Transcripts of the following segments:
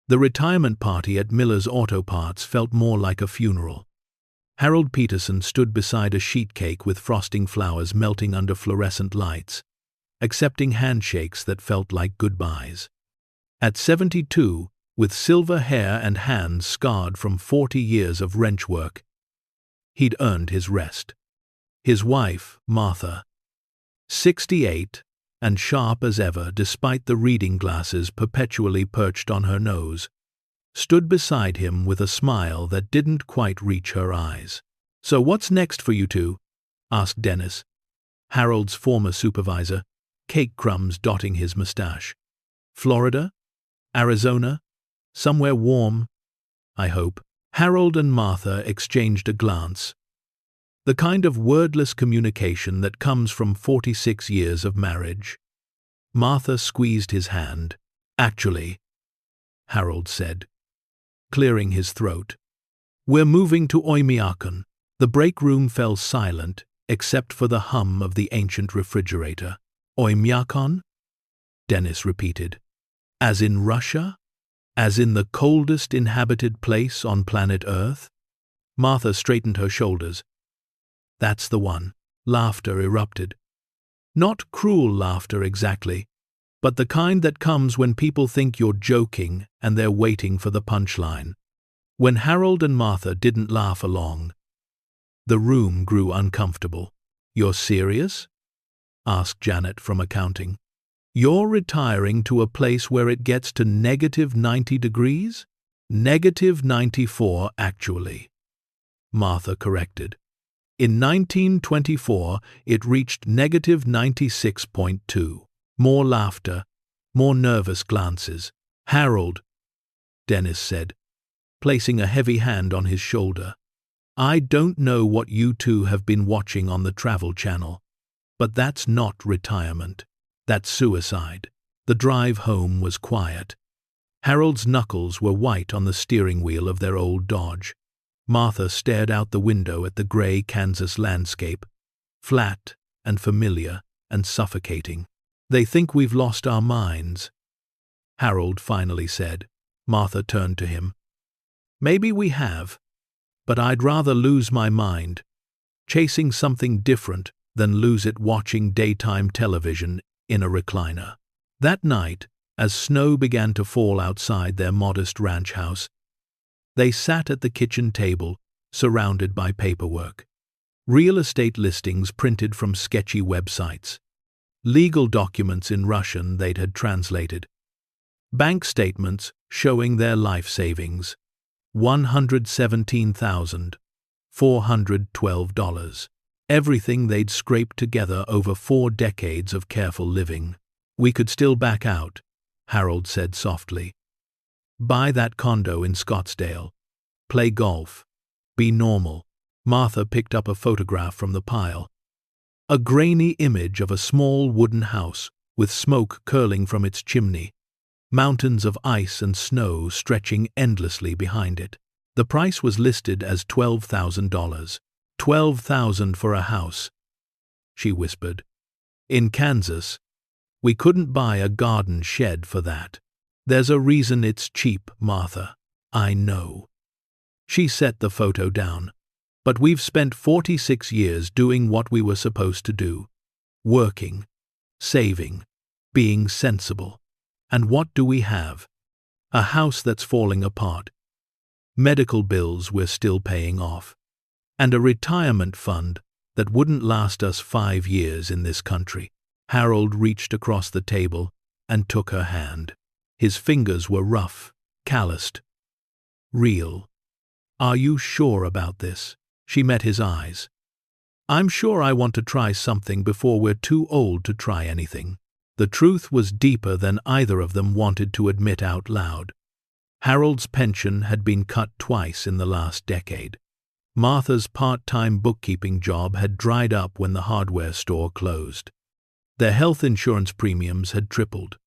The retirement party at Miller's Auto Parts felt more like a funeral. Harold Peterson stood beside a sheet cake with frosting flowers melting under fluorescent lights, accepting handshakes that felt like goodbyes. At 72, with silver hair and hands scarred from 40 years of wrench work, he'd earned his rest. His wife, Martha, 68, and sharp as ever despite the reading glasses perpetually perched on her nose, stood beside him with a smile that didn't quite reach her eyes. "So what's next for you two?" asked Dennis, Harold's former supervisor, cake crumbs dotting his mustache. "Florida? Arizona? Somewhere warm, I hope." Harold and Martha exchanged a glance, the kind of wordless communication that comes from 46 years of marriage. Martha squeezed his hand. "Actually," Harold said, clearing his throat, "we're moving to Oymyakon." The break room fell silent, except for the hum of the ancient refrigerator. "Oymyakon?" Dennis repeated. "As in Russia? As in the coldest inhabited place on planet Earth?" Martha straightened her shoulders. "That's the one." Laughter erupted. Not cruel laughter exactly, but the kind that comes when people think you're joking and they're waiting for the punchline. When Harold and Martha didn't laugh along, the room grew uncomfortable. "You're serious?" asked Janet from accounting. "You're retiring to a place where it gets to -90 degrees? -94, actually," Martha corrected. "In 1924, it reached -96.2. More laughter, more nervous glances. "Harold," Dennis said, placing a heavy hand on his shoulder, "I don't know what you two have been watching on the Travel Channel, but that's not retirement. That's suicide." The drive home was quiet. Harold's knuckles were white on the steering wheel of their old Dodge. Martha stared out the window at the gray Kansas landscape, flat and familiar and suffocating. "They think we've lost our minds," Harold finally said. Martha turned to him. "Maybe we have, but I'd rather lose my mind, chasing something different than lose it watching daytime television in a recliner." That night, as snow began to fall outside their modest ranch house, they sat at the kitchen table, surrounded by paperwork. Real estate listings printed from sketchy websites, legal documents in Russian they'd had translated, bank statements showing their life savings, $117,412. Everything they'd scraped together over 4 decades of careful living. "We could still back out," Harold said softly. "Buy that condo in Scottsdale. Play golf. Be normal." Martha picked up a photograph from the pile. A grainy image of a small wooden house with smoke curling from its chimney, mountains of ice and snow stretching endlessly behind it. The price was listed as $12,000. $12,000 for a house, she whispered. "In Kansas, we couldn't buy a garden shed for that." "There's a reason it's cheap, Martha." "I know." She set the photo down. "But we've spent 46 years doing what we were supposed to do. Working, saving, being sensible. And what do we have? A house that's falling apart. Medical bills we're still paying off. And a retirement fund that wouldn't last us 5 years in this country." Harold reached across the table and took her hand. His fingers were rough, calloused. "Real. Are you sure about this?" She met his eyes. "I'm sure I want to try something before we're too old to try anything." The truth was deeper than either of them wanted to admit out loud. Harold's pension had been cut twice in the last decade. Martha's part-time bookkeeping job had dried up when the hardware store closed. Their health insurance premiums had tripled.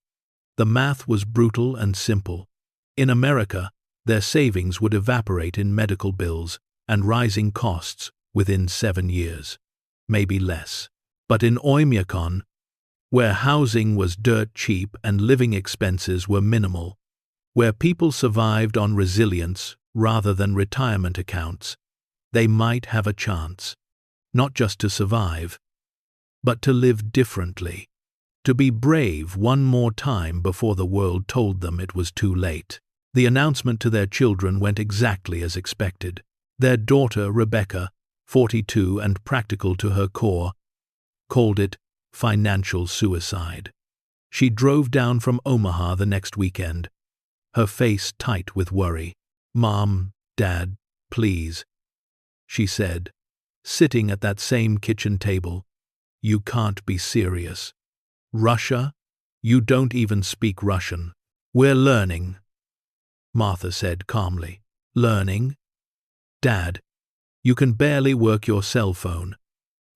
The math was brutal and simple. In America, their savings would evaporate in medical bills and rising costs within 7 years, maybe less. But in Oymyakon, where housing was dirt cheap and living expenses were minimal, Where people survived on resilience rather than retirement accounts, they might have a chance, not just to survive, but to live differently, to be brave one more time before the world told them it was too late. The announcement to their children went exactly as expected. Their daughter, Rebecca, 42 and practical to her core, called it financial suicide. She drove down from Omaha the next weekend, her face tight with worry. "Mom, Dad, please," she said, sitting at that same kitchen table. "You can't be serious. Russia? You don't even speak Russian." "We're learning," Martha said calmly. "Learning? Dad, you can barely work your cell phone.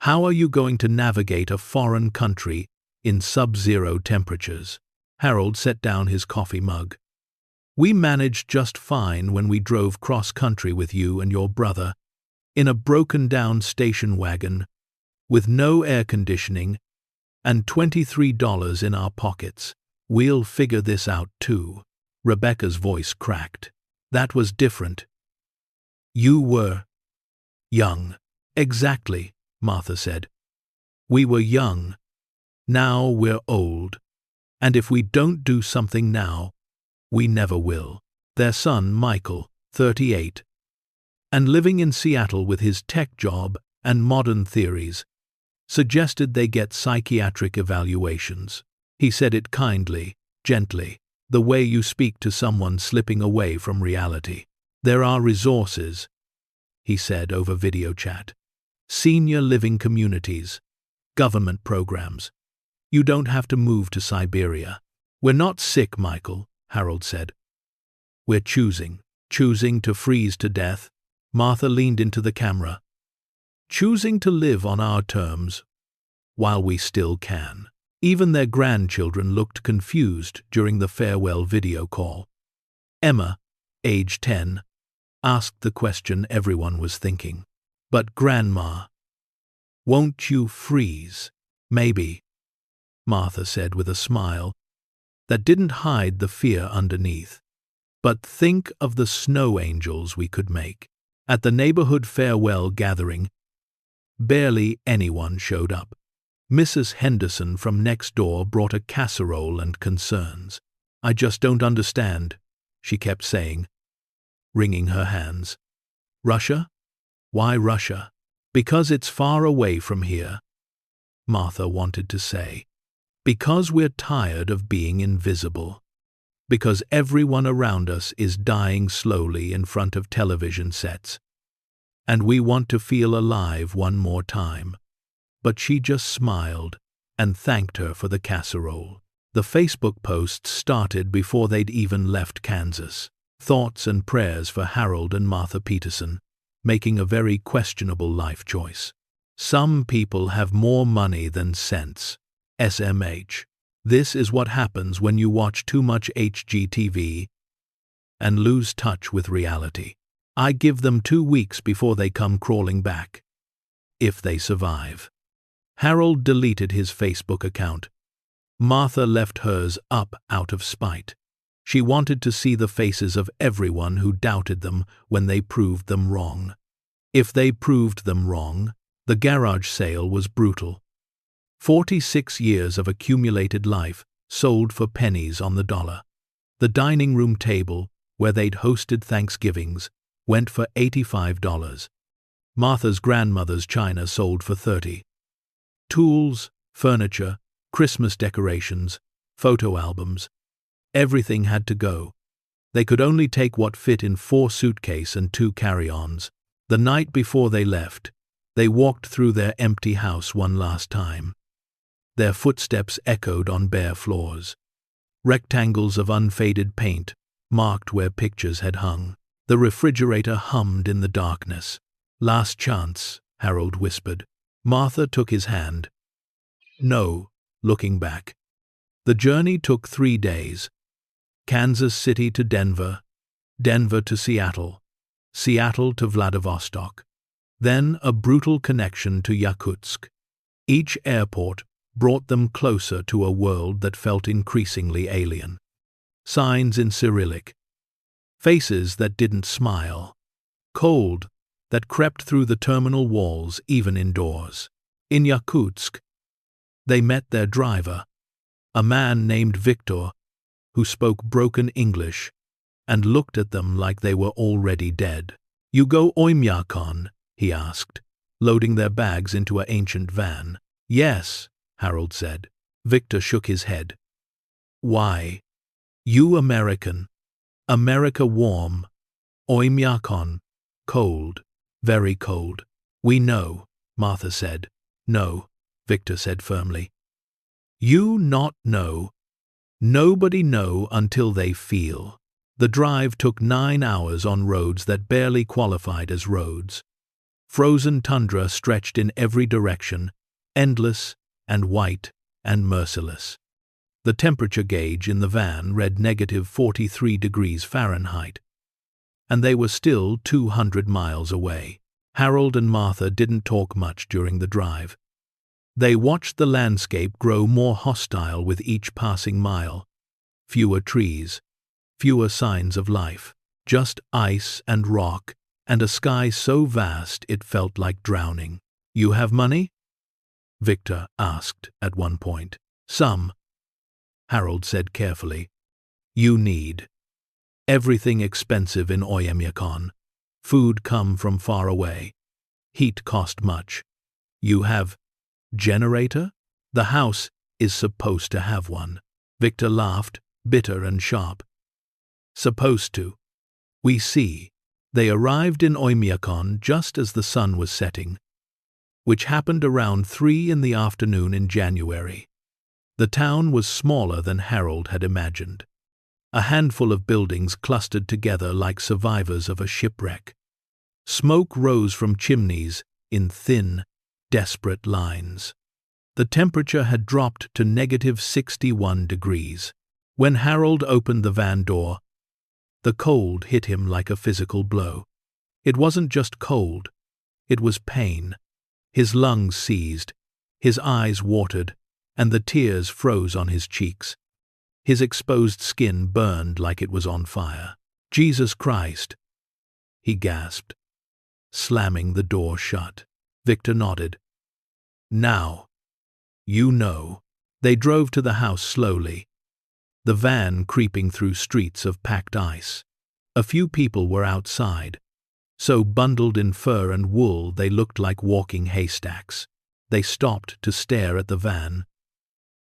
How are you going to navigate a foreign country in sub-zero temperatures?" Harold set down his coffee mug. "We managed just fine when we drove cross-country with you and your brother, in a broken-down station wagon, with no air conditioning, and $23 in our pockets. We'll figure this out too." Rebecca's voice cracked. "That was different. You were young." "Exactly," Martha said. "We were young. Now we're old. And if we don't do something now, we never will." Their son, Michael, 38, and living in Seattle with his tech job and modern theories, suggested they get psychiatric evaluations. He said it kindly, gently, the way you speak to someone slipping away from reality. "There are resources," he said over video chat. "Senior living communities, government programs. You don't have to move to Siberia." "We're not sick, Michael," Harold said. "We're choosing to freeze to death." Martha leaned into the camera. "Choosing to live on our terms, while we still can." Even their grandchildren looked confused during the farewell video call. Emma, age 10, asked the question everyone was thinking. "But Grandma, won't you freeze?" "Maybe," Martha said with a smile that didn't hide the fear underneath. "But think of the snow angels we could make." At the neighborhood farewell gathering, barely anyone showed up. Mrs. Henderson from next door brought a casserole and concerns. "I just don't understand," she kept saying, wringing her hands. "Russia? Why Russia?" "Because it's far away from here," Martha wanted to say. "Because we're tired of being invisible. Because everyone around us is dying slowly in front of television sets. And we want to feel alive one more time." But she just smiled and thanked her for the casserole. The Facebook posts started before they'd even left Kansas. Thoughts and prayers for Harold and Martha Peterson, making a very questionable life choice. "Some people have more money than sense. SMH. This is what happens when you watch too much HGTV and lose touch with reality. I give them 2 weeks before they come crawling back. If they survive." Harold deleted his Facebook account. Martha left hers up out of spite. She wanted to see the faces of everyone who doubted them when they proved them wrong. If they proved them wrong, the garage sale was brutal. 46 years of accumulated life sold for pennies on the dollar. The dining room table, where they'd hosted Thanksgivings, went for $85. Martha's grandmother's china sold for $30. Tools, furniture, Christmas decorations, photo albums. Everything had to go. They could only take what fit in 4 suitcases and 2 carry-ons. The night before they left, they walked through their empty house one last time. Their footsteps echoed on bare floors. Rectangles of unfaded paint marked where pictures had hung. The refrigerator hummed in the darkness. "Last chance," Harold whispered. Martha took his hand. "No," looking back. The journey took 3 days. Kansas City to Denver, Denver to Seattle, Seattle to Vladivostok, then a brutal connection to Yakutsk. Each airport brought them closer to a world that felt increasingly alien. signs in Cyrillic, faces that didn't smile, cold that crept through the terminal walls even indoors. In Yakutsk, they met their driver, a man named Victor, who spoke broken English and looked at them like they were already dead. "You go Oymyakon?" he asked, loading their bags into an ancient van. "Yes," Harold said. Victor shook his head. "Why? You American. America warm. Oymyakon, cold, very cold." "We know," Martha said. "No," Victor said firmly. "You not know. Nobody know until they feel." The drive took 9 hours on roads that barely qualified as roads. Frozen tundra stretched in every direction, endless and white and merciless. The temperature gauge in the van read -43 degrees Fahrenheit, and they were still 200 miles away. Harold and Martha didn't talk much during the drive. They watched the landscape grow more hostile with each passing mile. Fewer trees, fewer signs of life, just ice and rock, and a sky so vast it felt like drowning. "You have money?" Victor asked at one point. "Some," Harold said carefully. "You need. Everything expensive in Oymyakon. Food come from far away. Heat cost much. You have generator? The house is supposed to have one." Victor laughed, bitter and sharp. "Supposed to. We see." They arrived in Oymyakon just as the sun was setting, which happened around 3 in the afternoon in January. The town was smaller than Harold had imagined. A handful of buildings clustered together like survivors of a shipwreck. Smoke rose from chimneys in thin, desperate lines. The temperature had dropped to -61 degrees. When Harold opened the van door, the cold hit him like a physical blow. It wasn't just cold, it was pain. His lungs seized, his eyes watered, and the tears froze on his cheeks. His exposed skin burned like it was on fire. "Jesus Christ," he gasped, slamming the door shut. Victor nodded. "Now, you know." They drove to the house slowly, the van creeping through streets of packed ice. A few people were outside, so bundled in fur and wool they looked like walking haystacks. They stopped to stare at the van.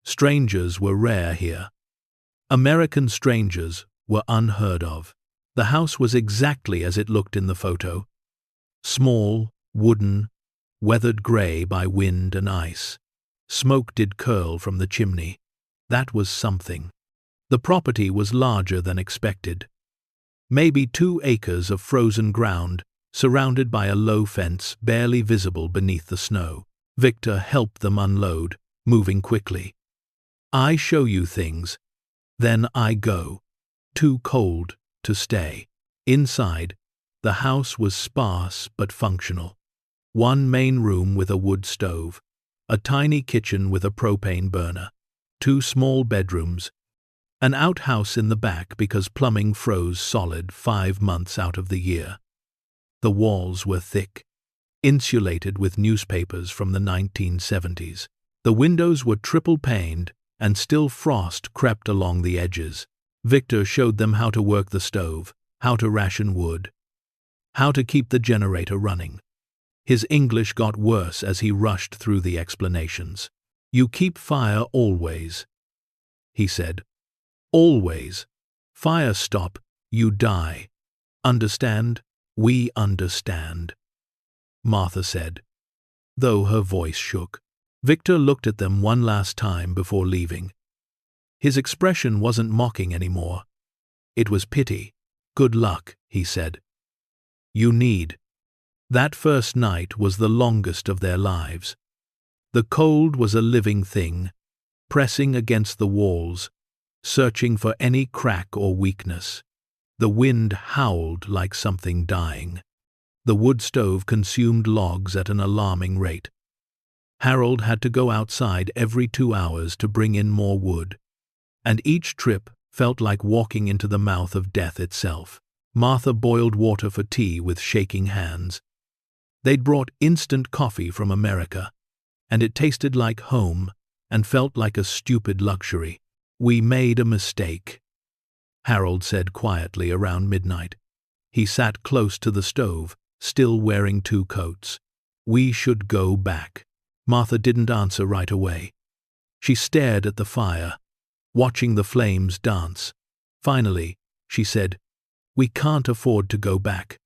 Strangers were rare here. American strangers were unheard of. The house was exactly as it looked in the photo. Small, wooden, weathered gray by wind and ice. Smoke did curl from the chimney. That was something. The property was larger than expected. Maybe 2 acres of frozen ground, surrounded by a low fence barely visible beneath the snow. Victor helped them unload, moving quickly. "I show you things, then I go." Too cold to stay. Inside, the house was sparse but functional. One main room with a wood stove, a tiny kitchen with a propane burner, 2 small bedrooms, an outhouse in the back because plumbing froze solid 5 months out of the year. The walls were thick, insulated with newspapers from the 1970s. The windows were triple-paned, and still frost crept along the edges. Victor showed them how to work the stove, how to ration wood, how to keep the generator running. His English got worse as he rushed through the explanations. "You keep fire always," he said. "Always. Fire stop, you die. Understand? We understand," Martha said, though her voice shook. Victor looked at them one last time before leaving. His expression wasn't mocking anymore. It was pity. "Good luck," he said. "You need." That first night was the longest of their lives. The cold was a living thing, pressing against the walls, searching for any crack or weakness. The wind howled like something dying. The wood stove consumed logs at an alarming rate. Harold had to go outside every 2 hours to bring in more wood, and each trip felt like walking into the mouth of death itself. Martha boiled water for tea with shaking hands. They'd brought instant coffee from America, and it tasted like home and felt like a stupid luxury. "We made a mistake," Harold said quietly around midnight. He sat close to the stove, still wearing 2 coats. "We should go back." Martha didn't answer right away. She stared at the fire, watching the flames dance. Finally, she said, "We can't afford to go back.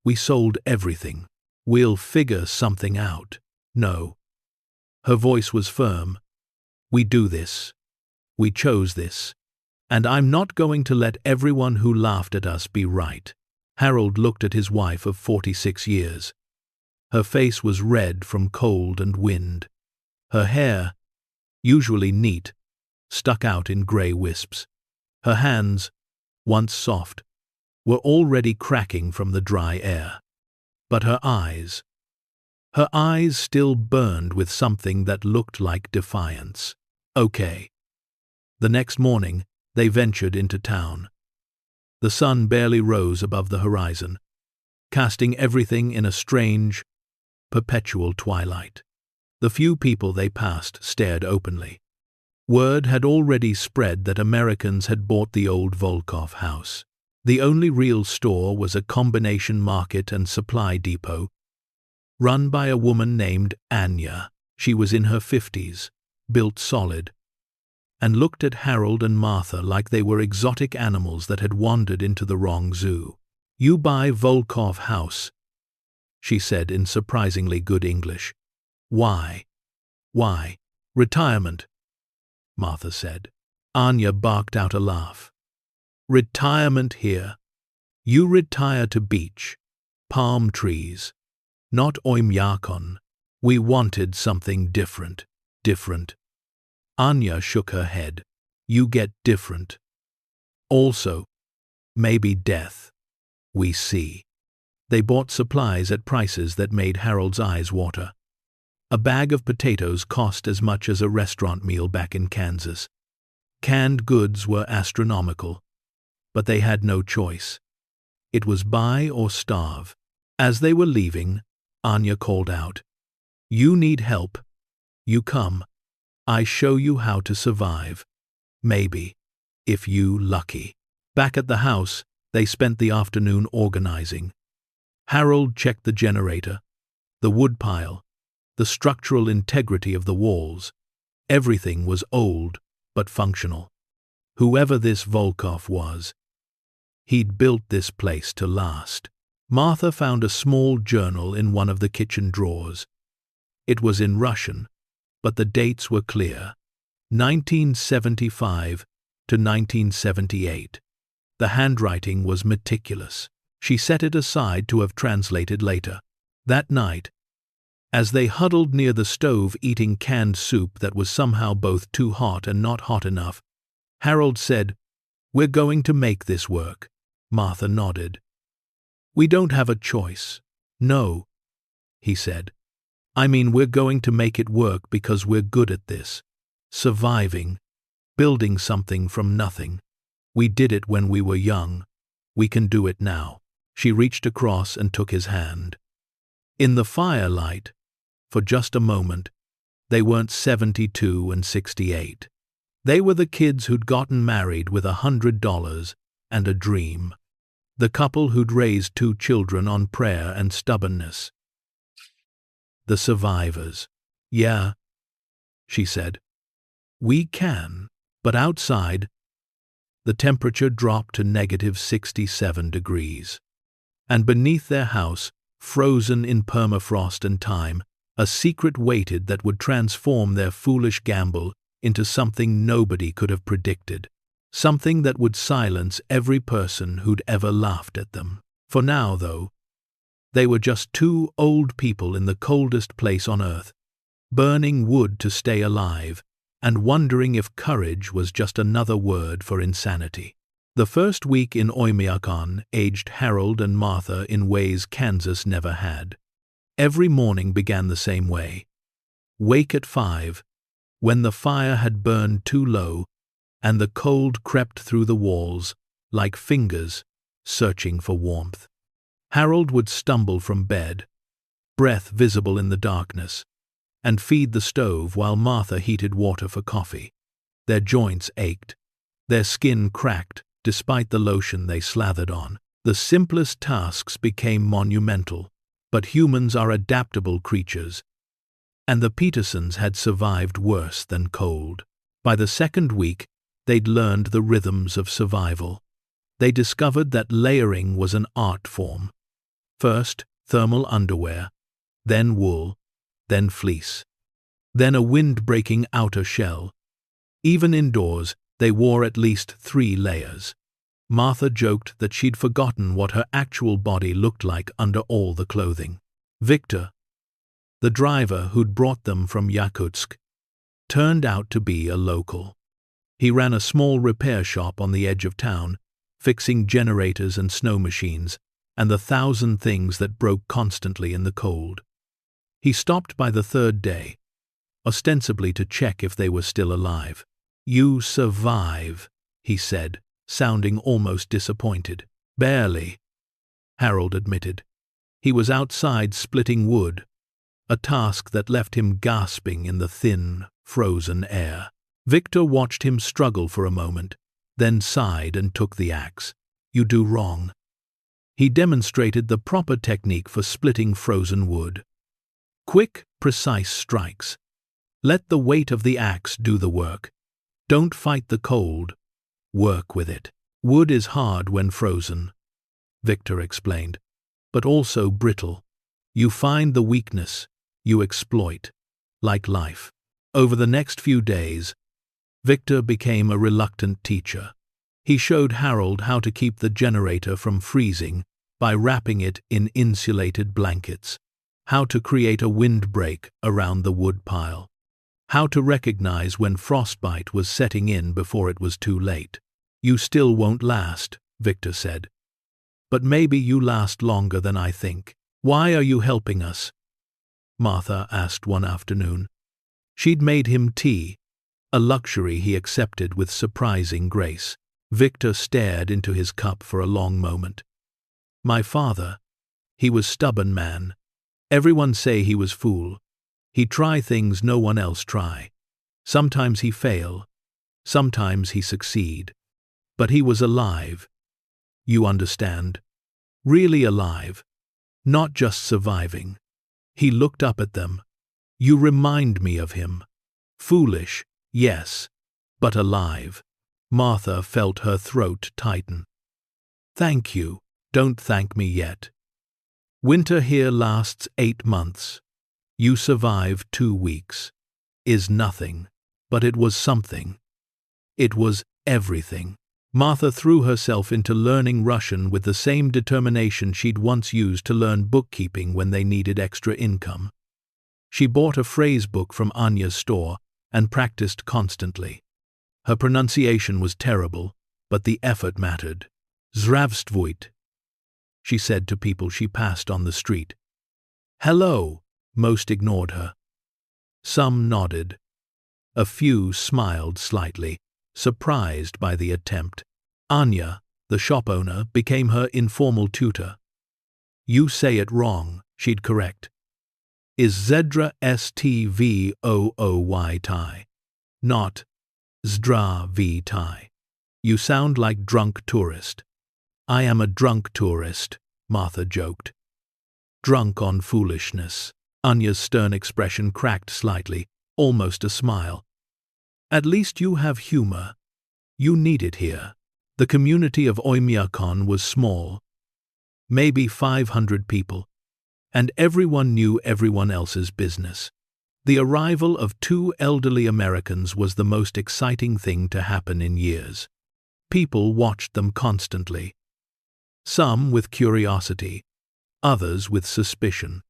We sold everything. We'll figure something out." "No." Her voice was firm. "We do this. We chose this. And I'm not going to let everyone who laughed at us be right." Harold looked at his wife of 46 years. Her face was red from cold and wind. Her hair, usually neat, stuck out in grey wisps. Her hands, once soft, were already cracking from the dry air. But her eyes still burned with something that looked like defiance. "Okay." The next morning, they ventured into town. The sun barely rose above the horizon, casting everything in a strange, perpetual twilight. The few people they passed stared openly. Word had already spread that Americans had bought the old Volkov house. The only real store was a combination market and supply depot, run by a woman named Anya. She was in her 50s, built solid, and looked at Harold and Martha like they were exotic animals that had wandered into the wrong zoo. "You buy Volkov house," she said in surprisingly good English. "Why?" "Why? Retirement," Martha said. Anya barked out a laugh. "Retirement here. You retire to beach, palm trees, not Oymyakon. We wanted something different." "Different?" Anya shook her head. "You get different. Also, maybe death. We see." They bought supplies at prices that made Harold's eyes water. A bag of potatoes cost as much as a restaurant meal back in Kansas. Canned goods were astronomical, but they had no choice. It was buy or starve. As they were leaving, Anya called out, "You need help. You come. I show you how to survive. Maybe, if you lucky." Back at the house, they spent the afternoon organizing. Harold checked the generator, the woodpile, the structural integrity of the walls. Everything was old but functional. Whoever this Volkov was, he'd built this place to last. Martha found a small journal in one of the kitchen drawers. It was in Russian, but the dates were clear: 1975 to 1978. The handwriting was meticulous. She set it aside to have translated later. That night, as they huddled near the stove eating canned soup that was somehow both too hot and not hot enough, Harold said, "We're going to make this work." Martha nodded. "We don't have a choice." "No," he said. "I mean, we're going to make it work because we're good at this. Surviving, building something from nothing. We did it when we were young. We can do it now." She reached across and took his hand. In the firelight, for just a moment, they weren't 72 and 68. They were the kids who'd gotten married with $100 and a dream. The couple who'd raised 2 children on prayer and stubbornness. The survivors. "Yeah," she said. "We can." But outside, the temperature dropped to -67 degrees. And beneath their house, frozen in permafrost and time, a secret waited that would transform their foolish gamble into something nobody could have predicted. Something that would silence every person who'd ever laughed at them. For now, though, they were just 2 old people in the coldest place on earth, burning wood to stay alive, and wondering if courage was just another word for insanity. The first week in Oymyakon aged Harold and Martha in ways Kansas never had. Every morning began the same way. Wake at 5, when the fire had burned too low, and the cold crept through the walls like fingers searching for warmth. Harold would stumble from bed, breath visible in the darkness, and feed the stove while Martha heated water for coffee. Their joints ached, their skin cracked despite the lotion they slathered on. The simplest tasks became monumental, but humans are adaptable creatures, and the Petersons had survived worse than cold. By the second week, they'd learned the rhythms of survival. They discovered that layering was an art form. First, thermal underwear, then wool, then fleece, then a wind-breaking outer shell. Even indoors, they wore at least 3 layers. Martha joked that she'd forgotten what her actual body looked like under all the clothing. Victor, the driver who'd brought them from Yakutsk, turned out to be a local. He ran a small repair shop on the edge of town, fixing generators and snow machines, and the 1,000 things that broke constantly in the cold. He stopped by the 3rd day, ostensibly to check if they were still alive. "You survive," he said, sounding almost disappointed. "Barely," Harold admitted. He was outside splitting wood, a task that left him gasping in the thin, frozen air. Victor watched him struggle for a moment, then sighed and took the axe. "You do wrong." He demonstrated the proper technique for splitting frozen wood. Quick, precise strikes. Let the weight of the axe do the work. Don't fight the cold. Work with it. Wood is hard when frozen, Victor explained, but also brittle. You find the weakness, you exploit, like life. Over the next few days, Victor became a reluctant teacher. He showed Harold how to keep the generator from freezing by wrapping it in insulated blankets, how to create a windbreak around the wood pile, how to recognize when frostbite was setting in before it was too late. "You still won't last," Victor said. "But maybe you last longer than I think." "Why are you helping us?" Martha asked one afternoon. She'd made him tea, a luxury he accepted with surprising grace. Victor stared into his cup for a long moment. "My father, he was stubborn man. Everyone say he was fool. He try things no one else try. Sometimes he fail, sometimes he succeed. But he was alive. You understand? Really alive. Not just surviving." He looked up at them. "You remind me of him. Foolish, yes, but alive." Martha felt her throat tighten. "Thank you. Don't thank me yet. Winter here lasts 8 months. You survive 2 weeks. Is nothing, but it was something. It was everything." Martha threw herself into learning Russian with the same determination she'd once used to learn bookkeeping when they needed extra income. She bought a phrase book from Anya's store and practiced constantly. Her pronunciation was terrible, but the effort mattered. "Zdravstvuyte," she said to people she passed on the street. "Hello," most ignored her. Some nodded. A few smiled slightly, surprised by the attempt. Anya, the shop owner, became her informal tutor. "You say it wrong," she'd correct. "Is Zedra Stvooy, not Zdravstvuyte. You sound like drunk tourist." "I am a drunk tourist," Martha joked. "Drunk on foolishness." Anya's stern expression cracked slightly, almost a smile. "At least you have humor. You need it here." The community of Oymyakon was small, maybe 500 people, and everyone knew everyone else's business. The arrival of 2 elderly Americans was the most exciting thing to happen in years. People watched them constantly. Some with curiosity, others with suspicion,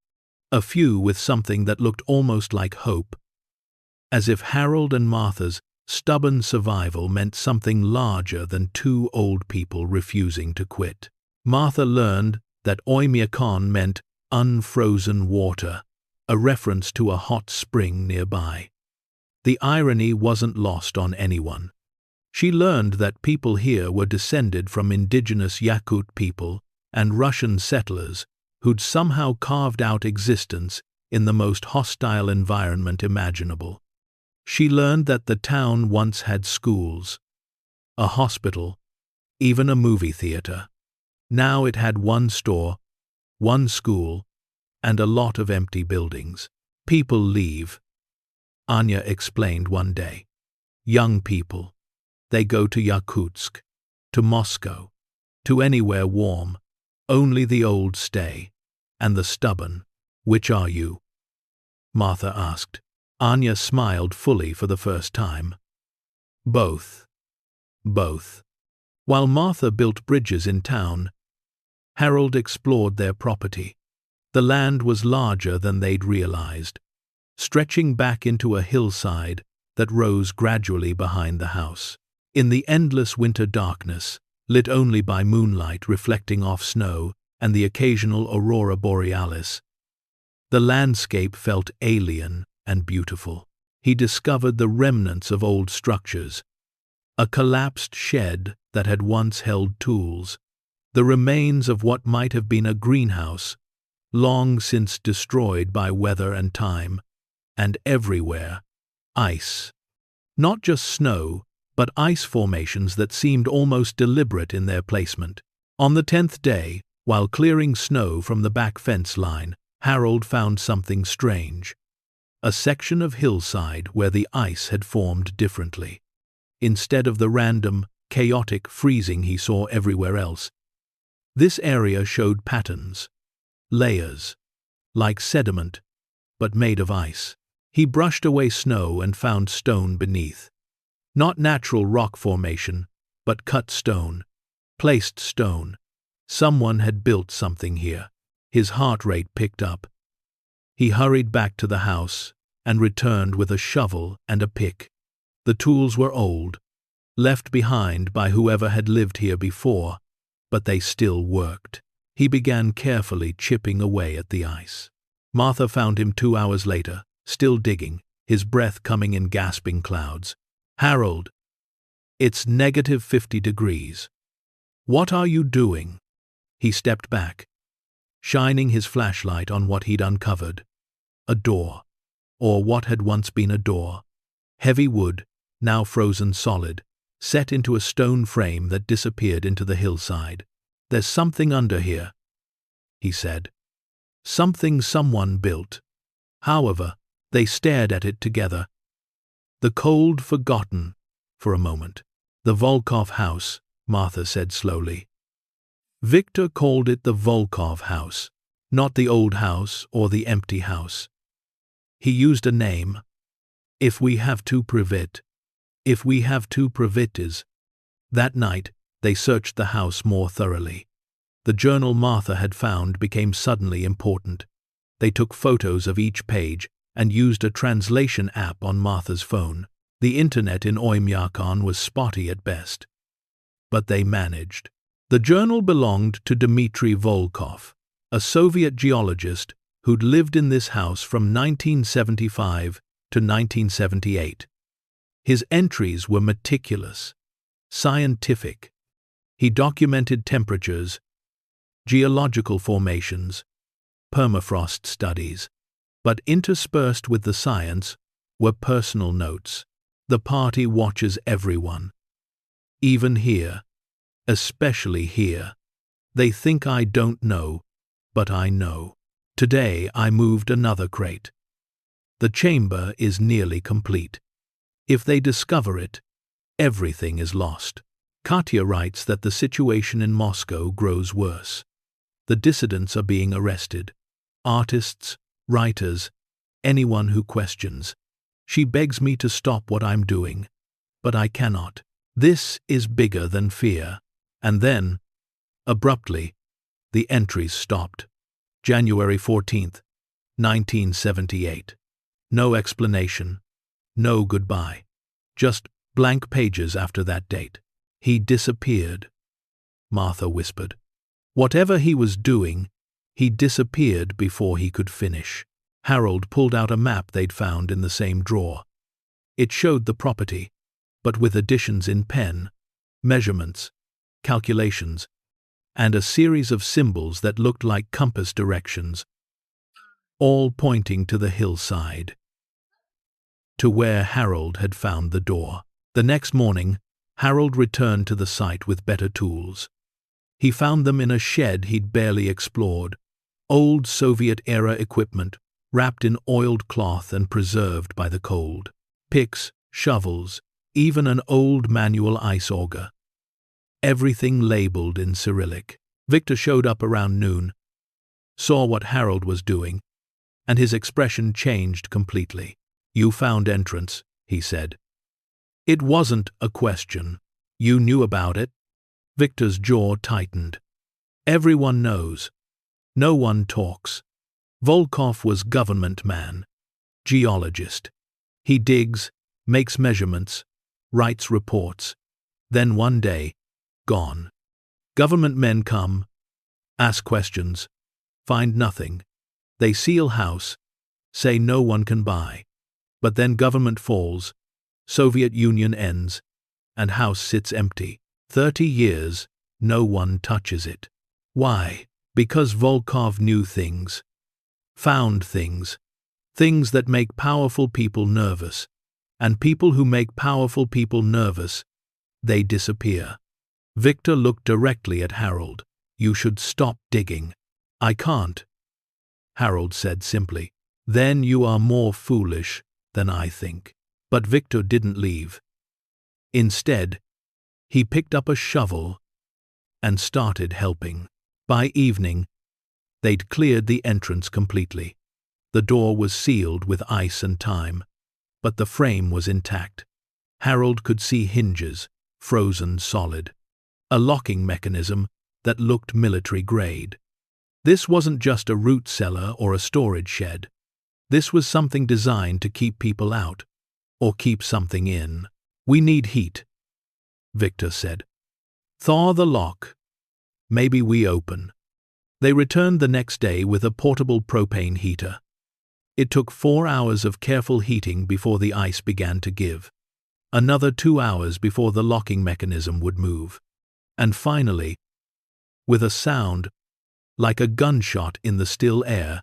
a few with something that looked almost like hope, as if Harold and Martha's stubborn survival meant something larger than 2 old people refusing to quit. Martha learned that Oymyakon meant unfrozen water, a reference to a hot spring nearby. The irony wasn't lost on anyone. She learned that people here were descended from indigenous Yakut people and Russian settlers who'd somehow carved out existence in the most hostile environment imaginable. She learned that the town once had schools, a hospital, even a movie theater. Now it had one store, one school, and a lot of empty buildings. People leave, Anya explained one day. Young people. They go to Yakutsk, to Moscow, to anywhere warm. Only the old stay, and the stubborn. Which are you? Martha asked. Anya smiled fully for the first time. Both. Both. While Martha built bridges in town, Harold explored their property. The land was larger than they'd realized, stretching back into a hillside that rose gradually behind the house. In the endless winter darkness, lit only by moonlight reflecting off snow and the occasional aurora borealis, the landscape felt alien and beautiful. He discovered the remnants of old structures, a collapsed shed that had once held tools, the remains of what might have been a greenhouse, long since destroyed by weather and time, and everywhere, ice. Not just snow, but ice formations that seemed almost deliberate in their placement. On the 10th day, while clearing snow from the back fence line, Harold found something strange. A section of hillside where the ice had formed differently. Instead of the random, chaotic freezing he saw everywhere else, this area showed patterns, layers, like sediment, but made of ice. He brushed away snow and found stone beneath. Not natural rock formation, but cut stone, placed stone. Someone had built something here. His heart rate picked up. He hurried back to the house and returned with a shovel and a pick. The tools were old, left behind by whoever had lived here before, but they still worked. He began carefully chipping away at the ice. Martha found him 2 hours later, still digging, his breath coming in gasping clouds. Harold, it's -50 degrees. What are you doing? He stepped back, shining his flashlight on what he'd uncovered. A door, or what had once been a door. Heavy wood, now frozen solid, set into a stone frame that disappeared into the hillside. There's something under here, he said. Something someone built. However, they stared at it together. The cold forgotten, for a moment. The Volkov house, Martha said slowly. Victor called it the Volkov house, not the old house or the empty house. He used a name. If we have to prove it. If we have to prove it is. That night, they searched the house more thoroughly. The journal Martha had found became suddenly important. They took photos of each page and used a translation app on Martha's phone. The internet in Oymyakon was spotty at best. But they managed. The journal belonged to Dmitry Volkov, a Soviet geologist who'd lived in this house from 1975 to 1978. His entries were meticulous, scientific. He documented temperatures, geological formations, permafrost studies. But interspersed with the science were personal notes. The party watches everyone. Even here, especially here. They think I don't know, but I know. Today I moved another crate. The chamber is nearly complete. If they discover it, everything is lost. Katya writes that the situation in Moscow grows worse. The dissidents are being arrested. Artists, writers, anyone who questions. She begs me to stop what I'm doing, but I cannot. This is bigger than fear. And then, abruptly, the entries stopped. January 14th, 1978. No explanation, no goodbye. Just blank pages after that date. He disappeared, Martha whispered. Whatever he was doing, he disappeared before he could finish. Harold pulled out a map they'd found in the same drawer. It showed the property, but with additions in pen, measurements, calculations, and a series of symbols that looked like compass directions, all pointing to the hillside, to where Harold had found the door. The next morning, Harold returned to the site with better tools. He found them in a shed he'd barely explored, old Soviet-era equipment wrapped in oiled cloth and preserved by the cold. Picks, shovels, even an old manual ice auger. Everything labeled in Cyrillic. Victor showed up around noon, saw what Harold was doing, and his expression changed completely. "You found entrance," he said. "It wasn't a question. You knew about it?" Victor's jaw tightened. "Everyone knows. No one talks. Volkov was government man, geologist. He digs, makes measurements, writes reports. Then one day, gone. Government men come, ask questions, find nothing. They seal house, say no one can buy. But then government falls, Soviet Union ends, and house sits empty. 30 years, no one touches it. Why? Because Volkov knew things. Found things. Things that make powerful people nervous. And people who make powerful people nervous, they disappear." Victor looked directly at Harold. "You should stop digging." "I can't," Harold said simply. "Then you are more foolish than I think." But Victor didn't leave. Instead, he picked up a shovel and started helping. By evening, they'd cleared the entrance completely. The door was sealed with ice and time, but the frame was intact. Harold could see hinges, frozen solid. A locking mechanism that looked military-grade. This wasn't just a root cellar or a storage shed. This was something designed to keep people out, or keep something in. "We need heat," Victor said. "Thaw the lock. Maybe we open." They returned the next day with a portable propane heater. It took 4 hours of careful heating before the ice began to give. Another 2 hours before the locking mechanism would move. And finally, with a sound like a gunshot in the still air,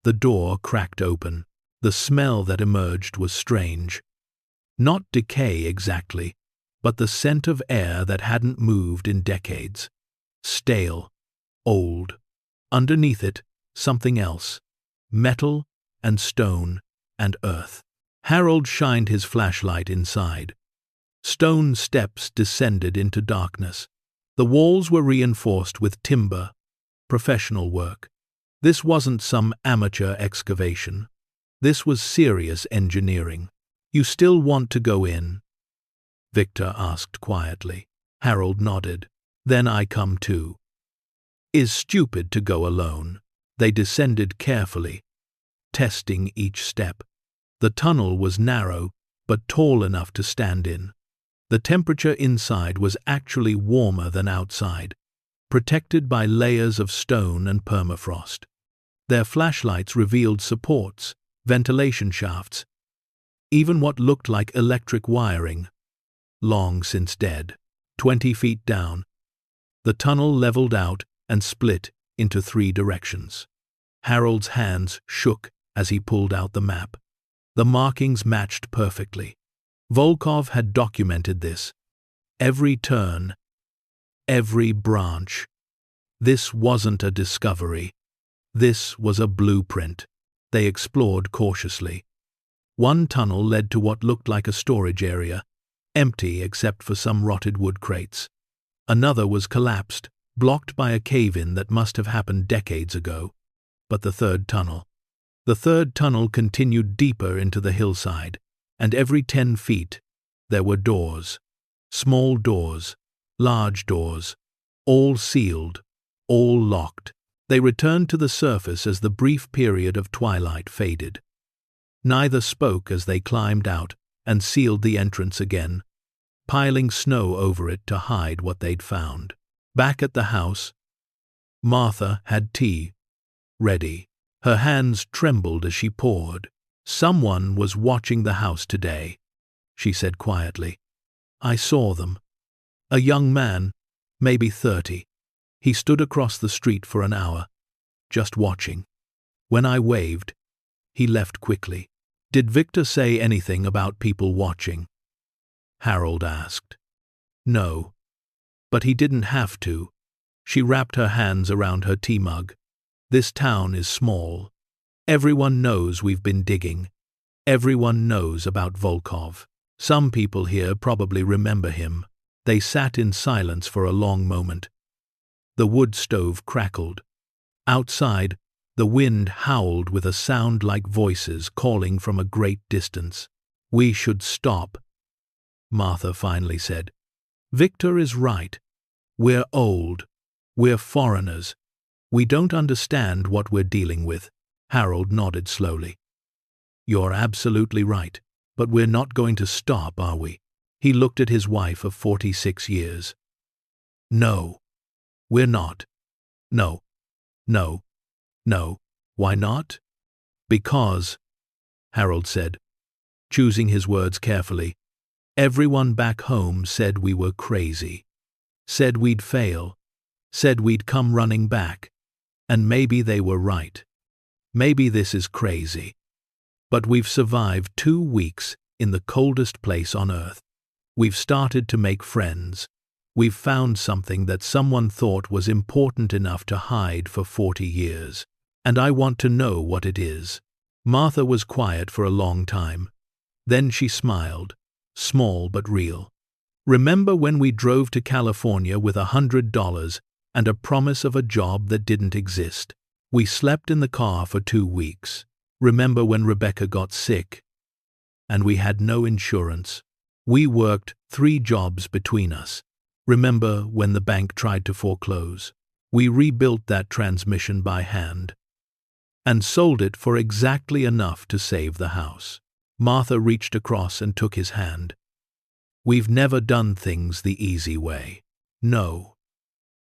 the door cracked open. The smell that emerged was strange. Not decay exactly, but the scent of air that hadn't moved in decades. Stale, old. Underneath it, something else. Metal and stone and earth. Harold shined his flashlight inside. Stone steps descended into darkness. The walls were reinforced with timber, professional work. This wasn't some amateur excavation. This was serious engineering. "You still want to go in?" Victor asked quietly. Harold nodded. "Then I come too." "Is stupid to go alone." They descended carefully, testing each step. The tunnel was narrow, but tall enough to stand in. The temperature inside was actually warmer than outside, protected by layers of stone and permafrost. Their flashlights revealed supports, ventilation shafts, even what looked like electric wiring, long since dead. 20 feet down, the tunnel leveled out and split into 3 directions. Harold's hands shook as he pulled out the map. The markings matched perfectly. Volkov had documented this. Every turn, every branch. This wasn't a discovery. This was a blueprint. They explored cautiously. One tunnel led to what looked like a storage area, empty except for some rotted wood crates. Another was collapsed, blocked by a cave-in that must have happened decades ago. But the third tunnel continued deeper into the hillside, and every 10 feet there were doors. Small doors, large doors, all sealed, all locked. They returned to the surface as the brief period of twilight faded. Neither spoke as they climbed out and sealed the entrance again, piling snow over it to hide what they'd found. Back at the house, Martha had tea ready. Her hands trembled as she poured. "Someone was watching the house today," she said quietly. I saw them. A young man, maybe 30. He stood across the street for an hour, just watching. When I waved, he left quickly. Did Victor say anything about people watching? Harold asked. No. But he didn't have to. She wrapped her hands around her tea mug. This town is small. Everyone knows we've been digging. Everyone knows about Volkov. Some people here probably remember him. They sat in silence for a long moment. The wood stove crackled. Outside, the wind howled with a sound like voices calling from a great distance. We should stop, Martha finally said. Victor is right. We're old. We're foreigners. We don't understand what we're dealing with. Harold nodded slowly. You're absolutely right, but we're not going to stop, are we? He looked at his wife of 46 years. No. We're not. No. No. No. Why not? Because, Harold said, choosing his words carefully, everyone back home said we were crazy. Said we'd fail. Said we'd come running back. And maybe they were right. Maybe this is crazy. But we've survived 2 weeks in the coldest place on earth. We've started to make friends. We've found something that someone thought was important enough to hide for 40 years. And I want to know what it is. Martha was quiet for a long time. Then she smiled, small but real. Remember when we drove to California with $100 and a promise of a job that didn't exist? We slept in the car for 2 weeks. Remember when Rebecca got sick? And we had no insurance. We worked 3 jobs between us. Remember when the bank tried to foreclose? We rebuilt that transmission by hand and sold it for exactly enough to save the house. Martha reached across and took his hand. We've never done things the easy way. No.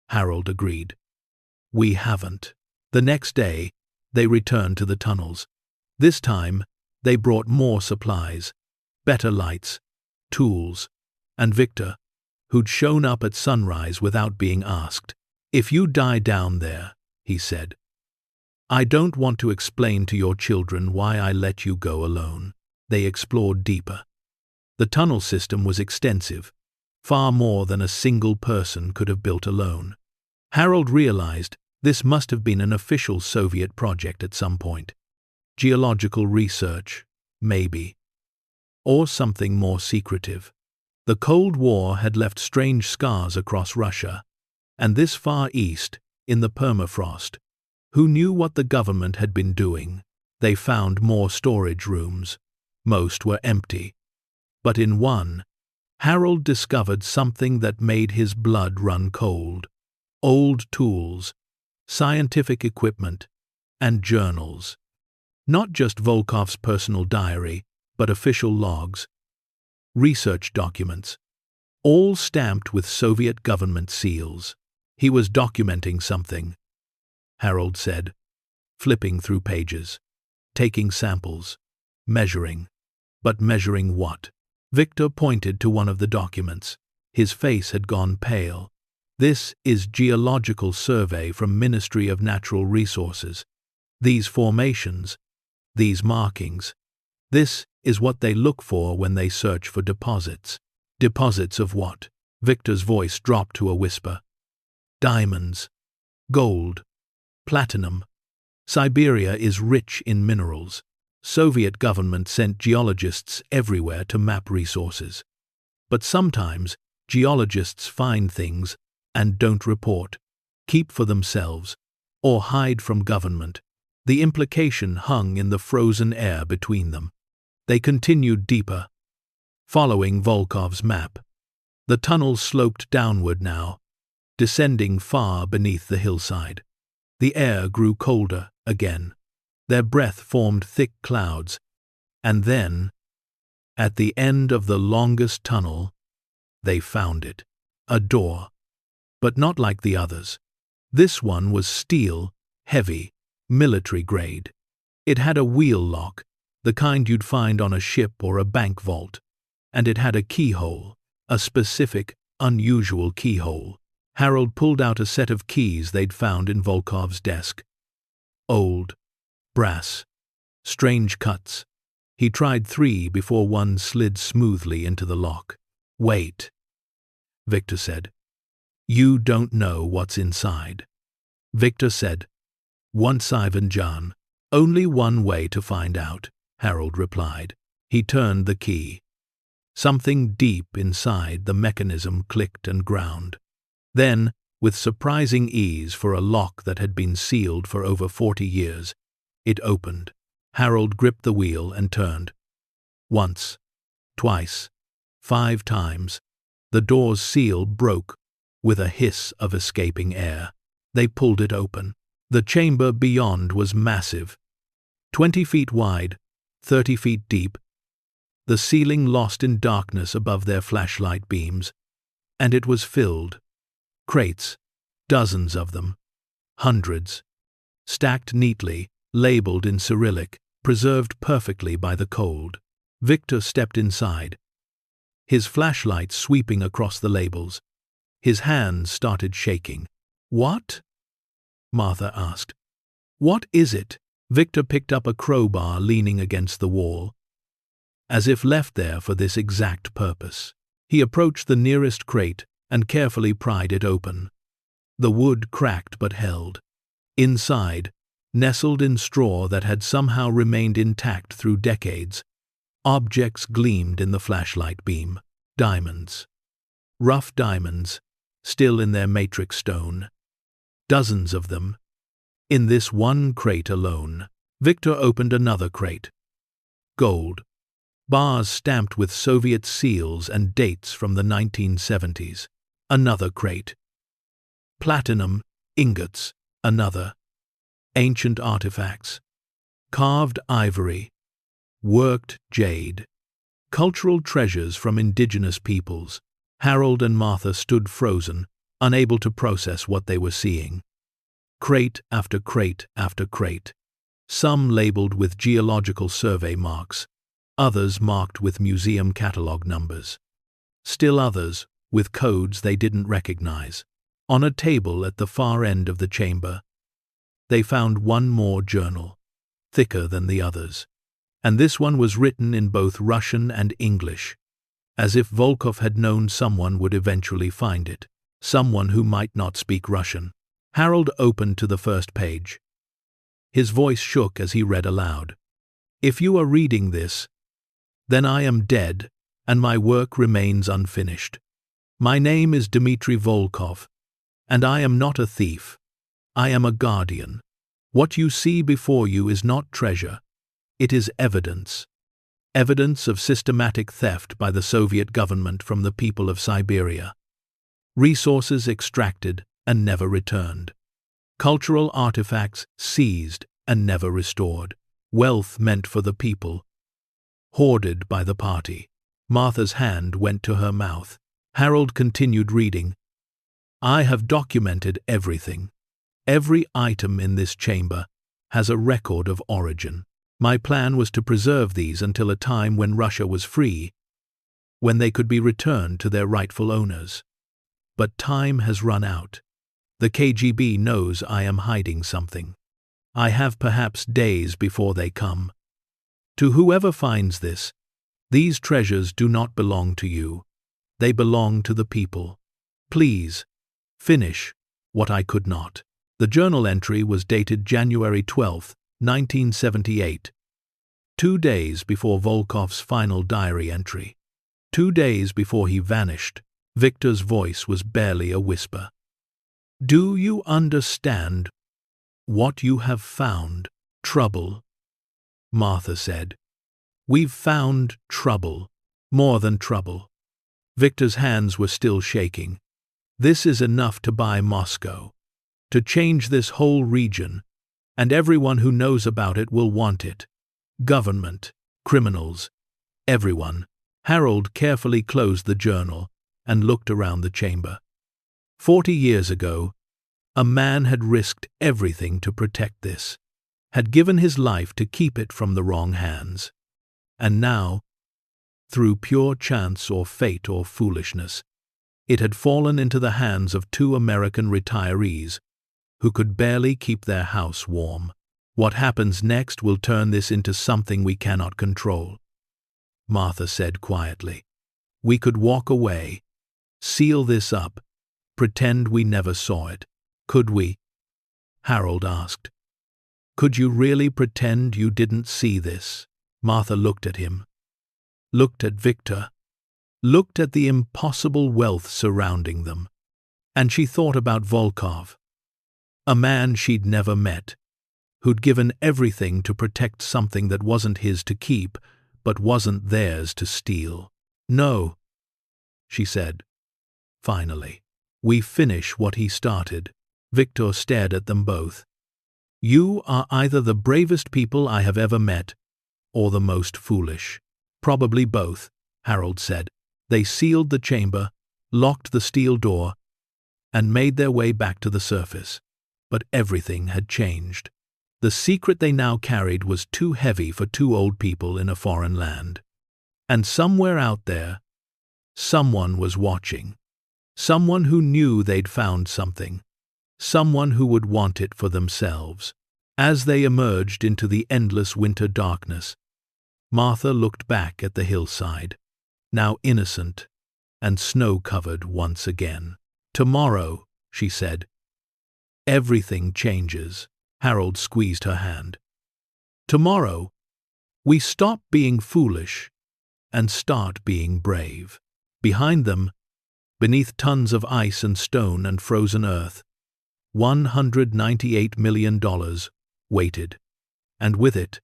Harold agreed. We haven't. The next day, they returned to the tunnels. This time, they brought more supplies, better lights, tools, and Victor, who'd shown up at sunrise without being asked. If you die down there, he said, I don't want to explain to your children why I let you go alone. They explored deeper. The tunnel system was extensive, far more than a single person could have built alone. Harold realized this must have been an official Soviet project at some point. Geological research, maybe. Or something more secretive. The Cold War had left strange scars across Russia, and this far east, in the permafrost. Who knew what the government had been doing? They found more storage rooms. Most were empty. But in one, Harold discovered something that made his blood run cold. Old tools, scientific equipment, and journals. Not just Volkov's personal diary, but official logs, research documents, all stamped with Soviet government seals. He was documenting something, Harold said, flipping through pages, taking samples, measuring. But measuring what? Victor pointed to one of the documents. His face had gone pale. This is geological survey from Ministry of Natural Resources. These formations, these markings, this is what they look for when they search for deposits. Deposits of what? Victor's voice dropped to a whisper. Diamonds, gold, platinum. Siberia is rich in minerals. Soviet government sent geologists everywhere to map resources. But sometimes geologists find things and don't report, keep for themselves, or hide from government. The implication hung in the frozen air between them. They continued deeper, following Volkov's map. The tunnel sloped downward now, descending far beneath the hillside. The air grew colder again. Their breath formed thick clouds, and then, at the end of the longest tunnel, they found it. A door. But not like the others. This one was steel, heavy, military grade. It had a wheel lock, the kind you'd find on a ship or a bank vault, and it had a keyhole. a specific, unusual keyhole. Harold pulled out a set of keys they'd found in Volkov's desk. Old, brass, strange cuts. He tried 3 before one slid smoothly into the lock. "Wait," Victor said. "You don't know what's inside." Victor said, "Once Ivan Jan, only one way to find out," Harold replied. He turned the key. Something deep inside the mechanism clicked and ground. Then, with surprising ease for a lock that had been sealed for over 40 years, it opened. Harold gripped the wheel and turned. Once, twice, 5 times. The door's seal broke with a hiss of escaping air. They pulled it open. The chamber beyond was massive, 20 feet wide, 30 feet deep, the ceiling lost in darkness above their flashlight beams, and it was filled. Crates, dozens of them, hundreds, stacked neatly, labeled in Cyrillic, preserved perfectly by the cold. Victor stepped inside, his flashlight sweeping across the labels. His hands started shaking. "What?" Martha asked. "What is it?" Victor picked up a crowbar leaning against the wall, as if left there for this exact purpose. He approached the nearest crate and carefully pried it open. The wood cracked but held. Inside, nestled in straw that had somehow remained intact through decades, objects gleamed in the flashlight beam. Diamonds. Rough diamonds, still in their matrix stone. Dozens of them. In this one crate alone. Victor opened another crate. Gold. Bars stamped with Soviet seals and dates from the 1970s. Another crate. Platinum, ingots. Another. Ancient artifacts. Carved ivory. Worked jade. Cultural treasures from indigenous peoples. Harold and Martha stood frozen, unable to process what they were seeing. Crate after crate after crate. Some labeled with geological survey marks, others marked with museum catalog numbers. Still others with codes they didn't recognize. On a table at the far end of the chamber, they found one more journal, thicker than the others. And this one was written in both Russian and English, as if Volkov had known someone would eventually find it, someone who might not speak Russian. Harold opened to the first page. His voice shook as he read aloud. "If you are reading this, then I am dead, and my work remains unfinished. My name is Dmitry Volkov, and I am not a thief. I am a guardian. What you see before you is not treasure. It is evidence. Evidence of systematic theft by the Soviet government from the people of Siberia. Resources extracted and never returned. Cultural artifacts seized and never restored. Wealth meant for the people, hoarded by the party." Martha's hand went to her mouth. Harold continued reading. "I have documented everything. Every item in this chamber has a record of origin. My plan was to preserve these until a time when Russia was free, when they could be returned to their rightful owners. But time has run out. The KGB knows I am hiding something. I have perhaps days before they come. To whoever finds this, these treasures do not belong to you. They belong to the people. Please, finish what I could not." The journal entry was dated January 12, 1978, 2 days before Volkov's final diary entry. 2 days before he vanished. Victor's voice was barely a whisper. "Do you understand what you have found?" "Trouble," Martha said. "We've found trouble. More than trouble." Victor's hands were still shaking. "This is enough to buy Moscow, to change this whole region, and everyone who knows about it will want it. Government, criminals, everyone." Harold carefully closed the journal and looked around the chamber. 40 years ago, a man had risked everything to protect this, had given his life to keep it from the wrong hands. And now, through pure chance or fate or foolishness. It had fallen into the hands of two American retirees who could barely keep their house warm. What happens next will turn this into something we cannot control, Martha said quietly. We could walk away, seal this up, pretend we never saw it. Could we? Harold asked. Could you really pretend you didn't see this? Martha looked at him, looked at Victor, looked at the impossible wealth surrounding them, and she thought about Volkov, a man she'd never met, who'd given everything to protect something that wasn't his to keep, but wasn't theirs to steal. No, she said. Finally, we finish what he started. Victor stared at them both. You are either the bravest people I have ever met, or the most foolish. Probably both, Harold said. They sealed the chamber, locked the steel door, and made their way back to the surface. But everything had changed. The secret they now carried was too heavy for two old people in a foreign land. And somewhere out there, someone was watching. Someone who knew they'd found something. Someone who would want it for themselves. As they emerged into the endless winter darkness, Martha looked back at the hillside, now innocent and snow-covered once again. Tomorrow, she said, everything changes. Harold squeezed her hand. Tomorrow, we stop being foolish and start being brave. Behind them, beneath tons of ice and stone and frozen earth, $198 million waited, and with it,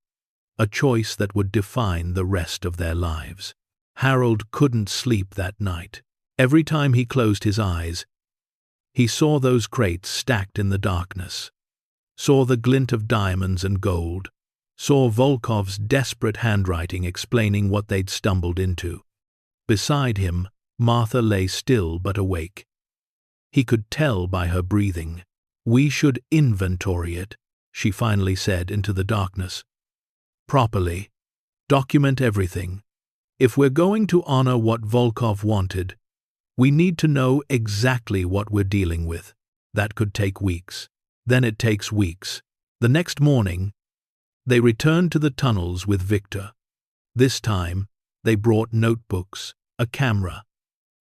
a choice that would define the rest of their lives. Harold couldn't sleep that night. Every time he closed his eyes, he saw those crates stacked in the darkness, saw the glint of diamonds and gold, saw Volkov's desperate handwriting explaining what they'd stumbled into. Beside him, Martha lay still but awake. He could tell by her breathing. We should inventory it, she finally said into the darkness. Properly. Document everything. If we're going to honor what Volkov wanted, we need to know exactly what we're dealing with. That could take weeks. Then it takes weeks. The next morning, they returned to the tunnels with Victor. This time, they brought notebooks, a camera,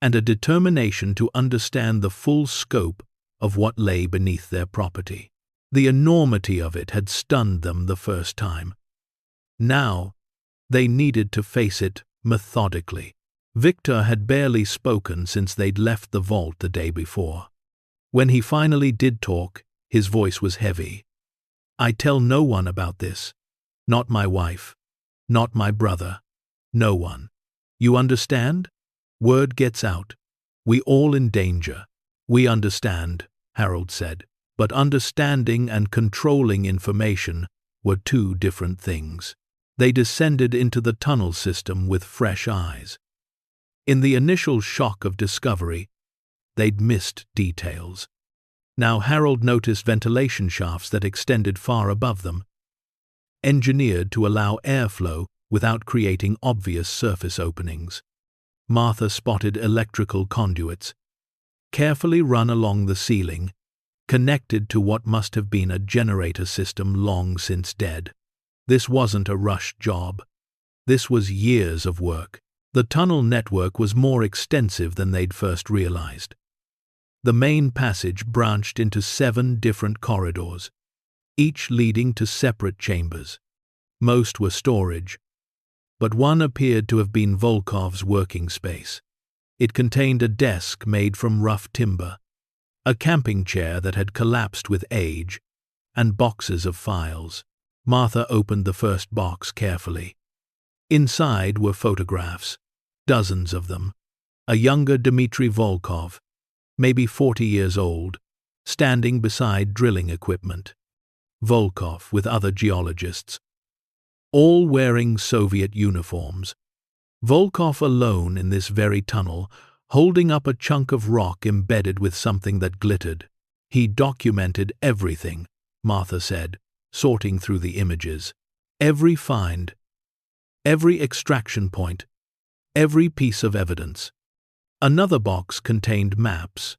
and a determination to understand the full scope of what lay beneath their property. The enormity of it had stunned them the first time. Now, they needed to face it methodically. Victor had barely spoken since they'd left the vault the day before. When he finally did talk, his voice was heavy. I tell no one about this. Not my wife. Not my brother. No one. You understand? Word gets out. We all in danger. We understand, Harold said. But understanding and controlling information were two different things. They descended into the tunnel system with fresh eyes. In the initial shock of discovery, they'd missed details. Now Harold noticed ventilation shafts that extended far above them, engineered to allow airflow without creating obvious surface openings. Martha spotted electrical conduits, carefully run along the ceiling, connected to what must have been a generator system long since dead. This wasn't a rushed job. This was years of work. The tunnel network was more extensive than they'd first realized. The main passage branched into 7 different corridors, each leading to separate chambers. Most were storage, but one appeared to have been Volkov's working space. It contained a desk made from rough timber, a camping chair that had collapsed with age, and boxes of files. Martha opened the first box carefully. Inside were photographs, dozens of them. A younger Dmitry Volkov, maybe 40 years old, standing beside drilling equipment. Volkov with other geologists, all wearing Soviet uniforms. Volkov alone in this very tunnel, holding up a chunk of rock embedded with something that glittered. He documented everything, Martha said, sorting through the images. Every find, every extraction point, Every piece of evidence. Another box contained maps,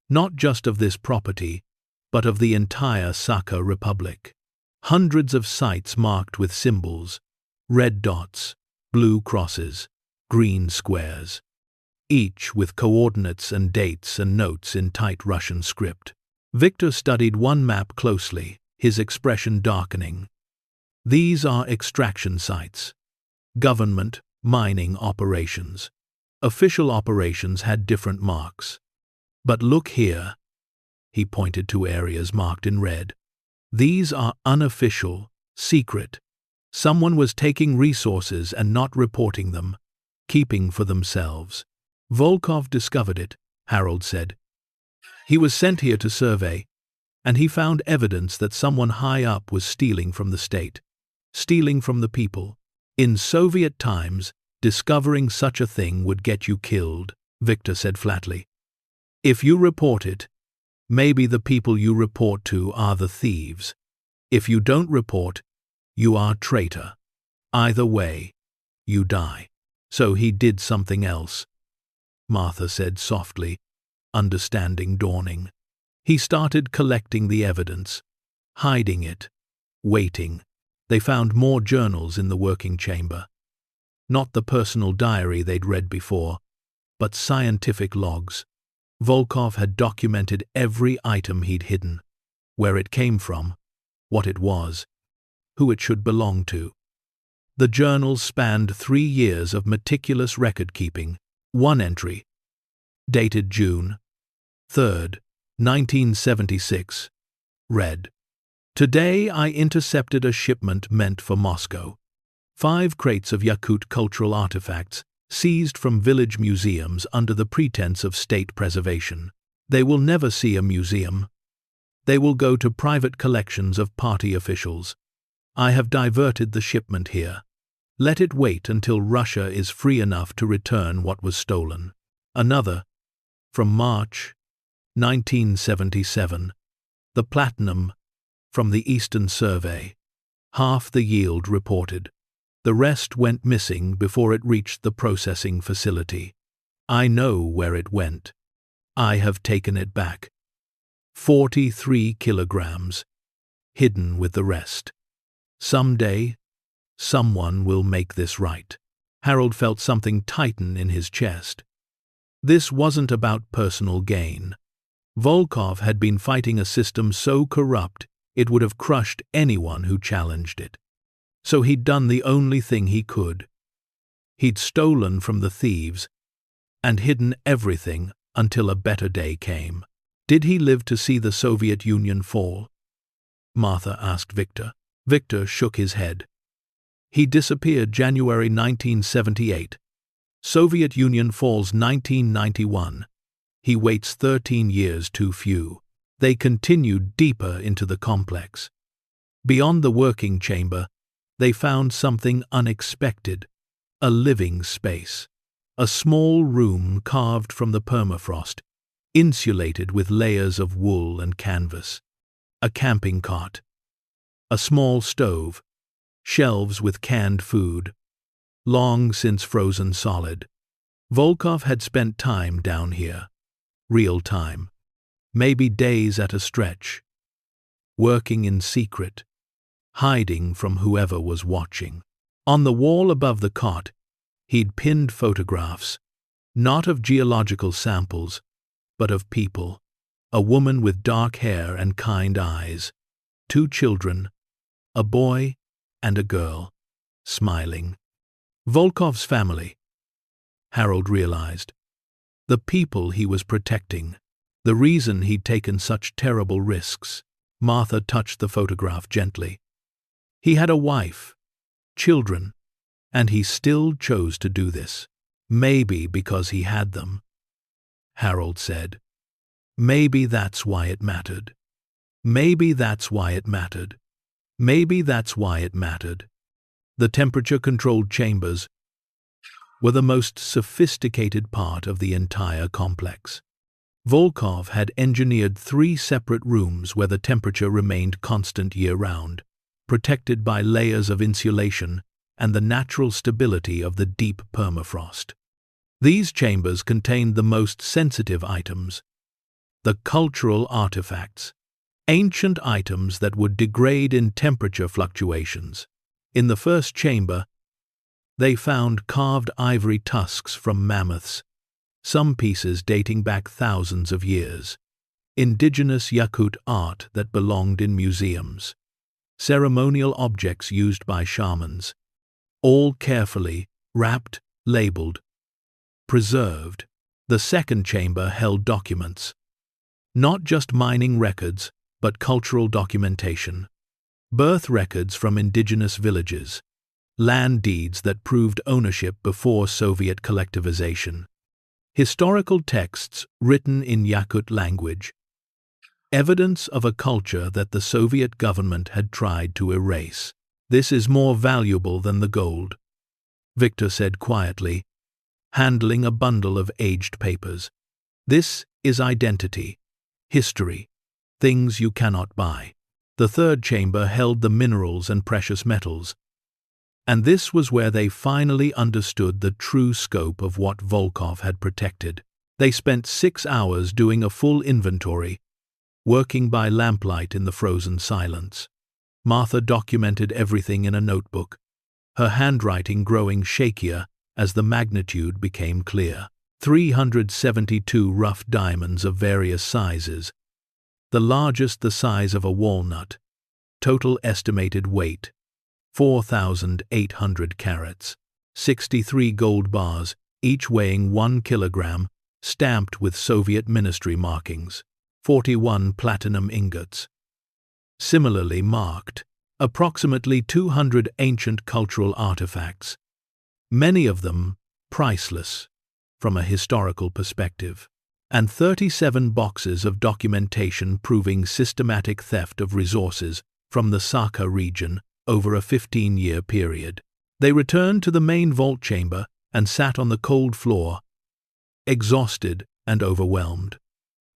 not just of this property, but of the entire Sakha Republic. Hundreds of sites marked with symbols, red dots, blue crosses, green squares, each with coordinates and dates and notes in tight Russian script. Victor studied one map closely, his expression darkening. These are extraction sites. Government, mining operations. Official operations had different marks. But look here. He pointed to areas marked in red. These are unofficial, secret. Someone was taking resources and not reporting them, keeping for themselves. Volkov discovered it, Harold said. He was sent here to survey, and he found evidence that someone high up was stealing from the state, stealing from the people. In Soviet times, discovering such a thing would get you killed, Victor said flatly. If you report it, maybe the people you report to are the thieves. If you don't report, you are traitor. Either way, you die. So he did something else, Martha said softly, understanding dawning. He started collecting the evidence, hiding it, waiting. They found more journals in the working chamber. Not the personal diary they'd read before, but scientific logs. Volkov had documented every item he'd hidden, where it came from, what it was, who it should belong to. The journals spanned 3 years of meticulous record-keeping. One entry, dated June 3rd, 1976, read, "Today I intercepted a shipment meant for Moscow. 5 crates of Yakut cultural artifacts seized from village museums under the pretense of state preservation. They will never see a museum. They will go to private collections of party officials. I have diverted the shipment here. Let it wait until Russia is free enough to return what was stolen." Another, from March 1977, the platinum from the Eastern Survey. Half the yield reported. The rest went missing before it reached the processing facility. I know where it went. I have taken it back. 43 kilograms, hidden with the rest. Someday, someone will make this right. Harold felt something tighten in his chest. This wasn't about personal gain. Volkov had been fighting a system so corrupt it would have crushed anyone who challenged it. So he'd done the only thing he could. He'd stolen from the thieves and hidden everything until a better day came. Did he live to see the Soviet Union fall? Martha asked Victor. Victor shook his head. He disappeared January 1978. Soviet Union falls 1991. He waits 13 years too few. They continued deeper into the complex. Beyond the working chamber, they found something unexpected, a living space. A small room carved from the permafrost, insulated with layers of wool and canvas. A camping cot. A small stove. Shelves with canned food. Long since frozen solid. Volkov had spent time down here. Real time. Maybe days at a stretch. Working in secret. Hiding from whoever was watching. On the wall above the cot, he'd pinned photographs, not of geological samples, but of people. A woman with dark hair and kind eyes. 2 children, a boy and a girl, smiling. Volkov's family, Harold realized. The people he was protecting. The reason he'd taken such terrible risks. Martha touched the photograph gently. He had a wife, children, and he still chose to do this. Maybe because he had them, Harold said. Maybe that's why it mattered. Maybe that's why it mattered. Maybe that's why it mattered. The temperature-controlled chambers were the most sophisticated part of the entire complex. Volkov had engineered 3 separate rooms where the temperature remained constant year-round, protected by layers of insulation and the natural stability of the deep permafrost. These chambers contained the most sensitive items, the cultural artifacts, ancient items that would degrade in temperature fluctuations. In the first chamber, they found carved ivory tusks from mammoths, some pieces dating back thousands of years, indigenous Yakut art that belonged in museums, ceremonial objects used by shamans, all carefully wrapped, labeled, preserved. The second chamber held documents, not just mining records, but cultural documentation, birth records from indigenous villages, land deeds that proved ownership before Soviet collectivization, historical texts written in Yakut language, evidence of a culture that the Soviet government had tried to erase. "This is more valuable than the gold," Victor said quietly, handling a bundle of aged papers. "This is identity, history, things you cannot buy." The third chamber held the minerals and precious metals, and this was where they finally understood the true scope of what Volkov had protected. They spent 6 hours doing a full inventory, working by lamplight in the frozen silence. Martha documented everything in a notebook, her handwriting growing shakier as the magnitude became clear. 372 rough diamonds of various sizes, the largest the size of a walnut. Total estimated weight, 4,800 carats. 63 gold bars, each weighing 1 kilogram, stamped with Soviet ministry markings. 41 platinum ingots, similarly marked. Approximately 200 ancient cultural artifacts, many of them priceless from a historical perspective, and 37 boxes of documentation proving systematic theft of resources from the Sakha region over a 15-year period. They returned to the main vault chamber and sat on the cold floor, exhausted and overwhelmed.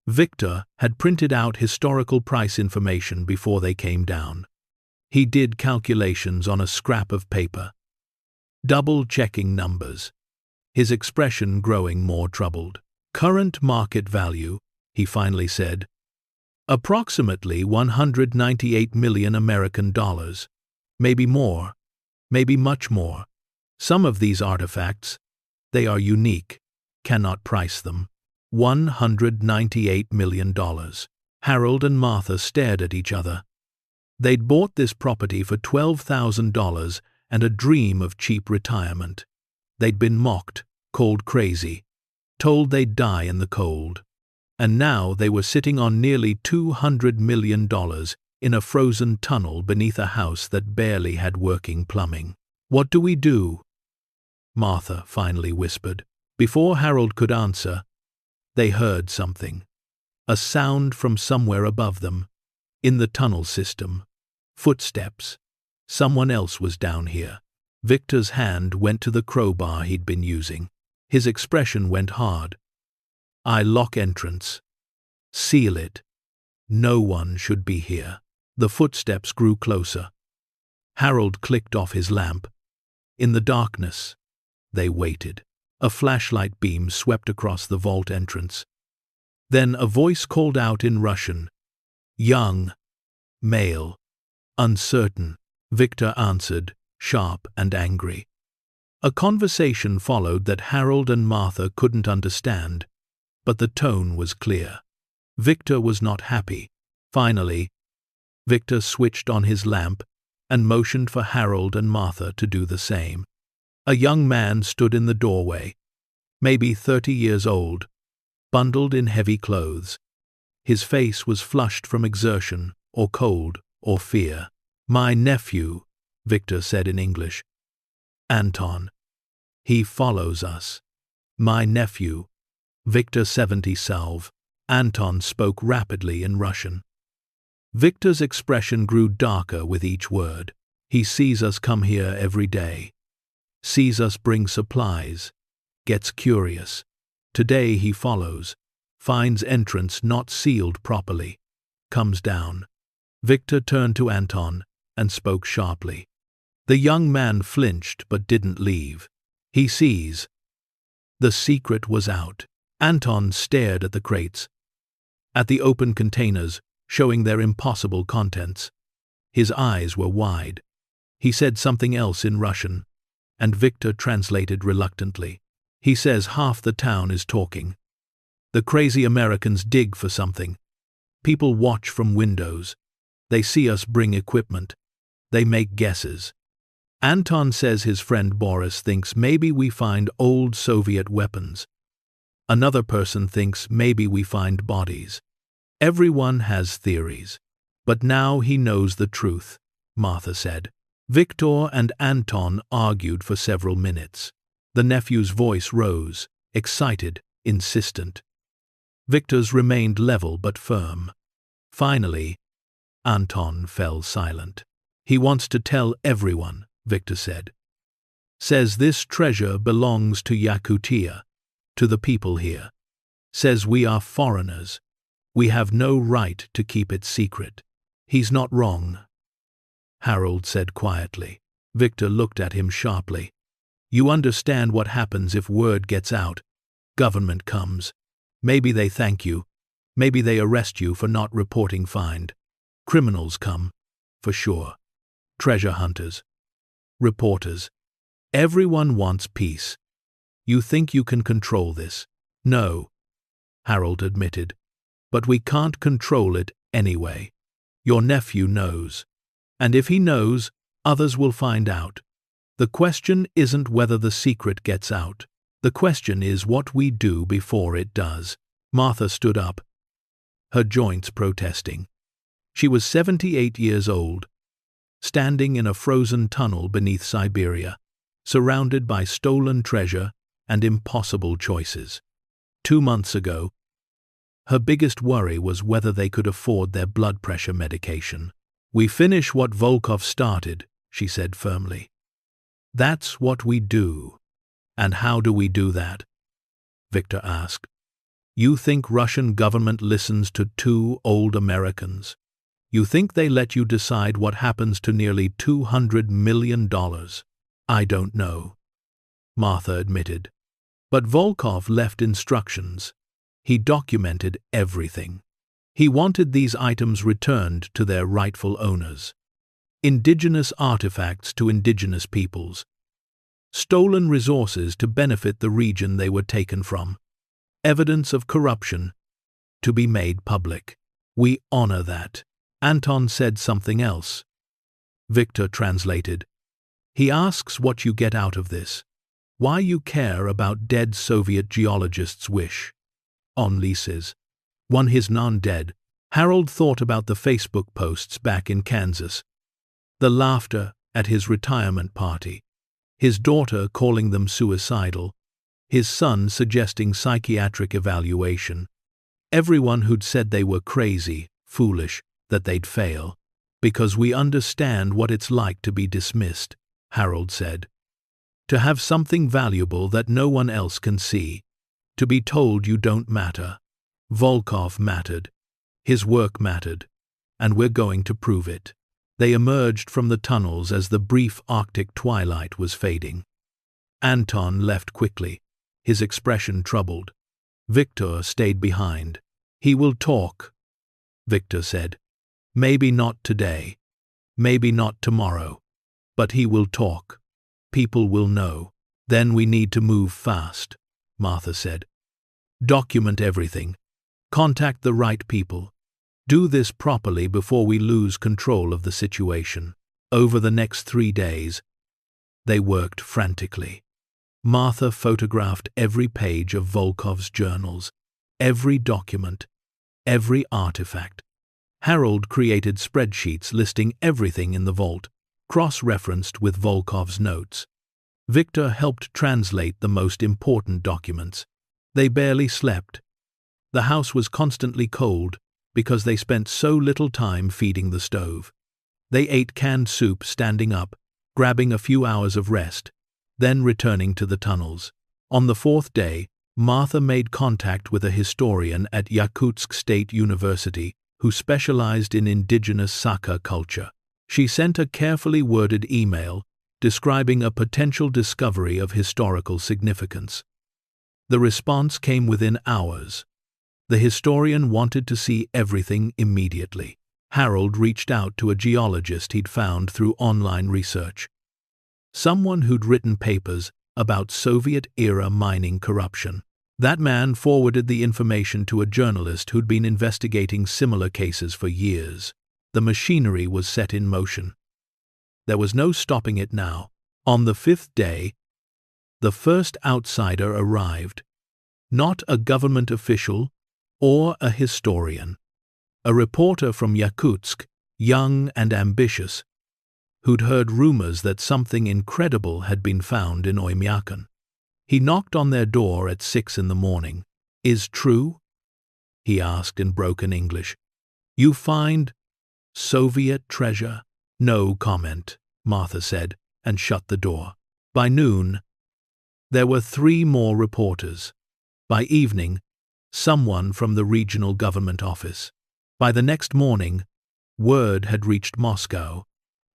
Victor had printed out historical price information before they came down. He did calculations on a scrap of paper, double-checking numbers, his expression growing more troubled. "Current market value," he finally said, "approximately 198 million American dollars. Maybe more, maybe much more. Some of these artifacts, they are unique, cannot price them. $198 million. Harold and Martha stared at each other. They'd bought this property for $12,000 and a dream of cheap retirement. They'd been mocked, called crazy, told they'd die in the cold. And now they were sitting on nearly $200 million in a frozen tunnel beneath a house that barely had working plumbing. "What do we do?" Martha finally whispered. Before Harold could answer, they heard something. A sound from somewhere above them, in the tunnel system. Footsteps. Someone else was down here. Victor's hand went to the crowbar he'd been using. His expression went hard. "I lock entrance. Seal it. No one should be here." The footsteps grew closer. Harold clicked off his lamp. In the darkness, they waited. A flashlight beam swept across the vault entrance. Then a voice called out in Russian. Young, male, uncertain. Victor answered, sharp and angry. A conversation followed that Harold and Martha couldn't understand, but the tone was clear. Victor was not happy. Finally, Victor switched on his lamp and motioned for Harold and Martha to do the same. A young man stood in the doorway, maybe 30 years old, bundled in heavy clothes. His face was flushed from exertion, or cold, or fear. "My nephew," Victor said in English. "Anton. He follows us." "My nephew, Victor 70 Salve." Anton spoke rapidly in Russian. Victor's expression grew darker with each word. "He sees us come here every day. Sees us bring supplies. Gets curious. Today he follows. Finds entrance not sealed properly. Comes down." Victor turned to Anton and spoke sharply. The young man flinched but didn't leave. "He sees. The secret was out. Anton stared at the crates, at the open containers showing their impossible contents. His eyes were wide. He said something else in Russian, and Victor translated reluctantly. He says half the town is talking. The crazy Americans dig for something. People watch from windows. They see us bring equipment. They make guesses. Anton says his friend Boris thinks maybe we find old Soviet weapons. Another person thinks maybe we find bodies. Everyone has theories. But now he knows the truth, Martha said. Victor and Anton argued for several minutes. The nephew's voice rose, excited, insistent. Victor's remained level but firm. Finally, Anton fell silent. He wants to tell everyone, Victor said. Says this treasure belongs to Yakutia, to the people here. Says we are foreigners. We have no right to keep it secret. He's not wrong, Harold said quietly. Victor looked at him sharply. You understand what happens if word gets out. Government comes. Maybe they thank you. Maybe they arrest you for not reporting find. Criminals come, for sure. Treasure hunters. Reporters. Everyone wants peace. You think you can control this? No, Harold admitted. But we can't control it anyway. Your nephew knows. And if he knows, others will find out. The question isn't whether the secret gets out. The question is what we do before it does. Martha stood up, her joints protesting. She was 78 years old, standing in a frozen tunnel beneath Siberia, surrounded by stolen treasure and impossible choices. 2 months ago, her biggest worry was whether they could afford their blood pressure medication. We finish what Volkov started, she said firmly. That's what we do. And how do we do that? Victor asked. You think Russian government listens to 2 old Americans? You think they let you decide what happens to nearly $200 million? I don't know, Martha admitted. But Volkov left instructions. He documented everything. He wanted these items returned to their rightful owners. Indigenous artifacts to indigenous peoples. Stolen resources to benefit the region they were taken from. Evidence of corruption to be made public. We honor that. Anton said something else. Victor translated. He asks what you get out of this. Why you care about dead Soviet geologists' wish. On leases. One his non-dead. Harold thought about the Facebook posts back in Kansas. The laughter at his retirement party. His daughter calling them suicidal. His son suggesting psychiatric evaluation. Everyone who'd said they were crazy, foolish, that they'd fail. Because we understand what it's like to be dismissed, Harold said. To have something valuable that no one else can see. To be told you don't matter. Volkov mattered. His work mattered. And we're going to prove it. They emerged from the tunnels as the brief Arctic twilight was fading. Anton left quickly, his expression troubled. Victor stayed behind. He will talk, Victor said. Maybe not today. Maybe not tomorrow. But he will talk. People will know. Then we need to move fast, Martha said. Document everything. Contact the right people. Do this properly before we lose control of the situation. Over the next 3 days, they worked frantically. Martha photographed every page of Volkov's journals, every document, every artifact. Harold created spreadsheets listing everything in the vault, cross-referenced with Volkov's notes. Victor helped translate the most important documents. They barely slept. The house was constantly cold because they spent so little time feeding the stove. They ate canned soup standing up, grabbing a few hours of rest, then returning to the tunnels. On the 4th day, Martha made contact with a historian at Yakutsk State University who specialized in indigenous Sakha culture. She sent a carefully worded email describing a potential discovery of historical significance. The response came within hours. The historian wanted to see everything immediately. Harold reached out to a geologist he'd found through online research. Someone who'd written papers about Soviet-era mining corruption. That man forwarded the information to a journalist who'd been investigating similar cases for years. The machinery was set in motion. There was no stopping it now. On the fifth day, the first outsider arrived. Not a government official or a historian. A reporter from Yakutsk, young and ambitious, who'd heard rumors that something incredible had been found in Oymyakon. He knocked on their door at 6 in the morning. "Is true?" he asked in broken English. "You find Soviet treasure?" "No comment," Martha said, and shut the door. By noon, there were 3 more reporters. By evening, someone from the regional government office. By the next morning, word had reached Moscow,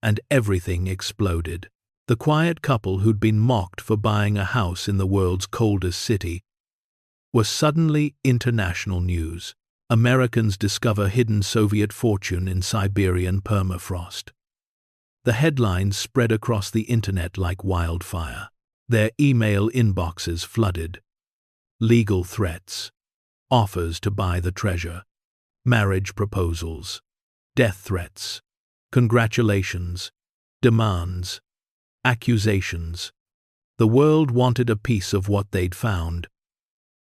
and everything exploded. The quiet couple who'd been mocked for buying a house in the world's coldest city were suddenly international news. Americans discover hidden Soviet fortune in Siberian permafrost. The headlines spread across the internet like wildfire. Their email inboxes flooded. Legal threats, offers to buy the treasure, marriage proposals, death threats, congratulations, demands, accusations. The world wanted a piece of what they'd found,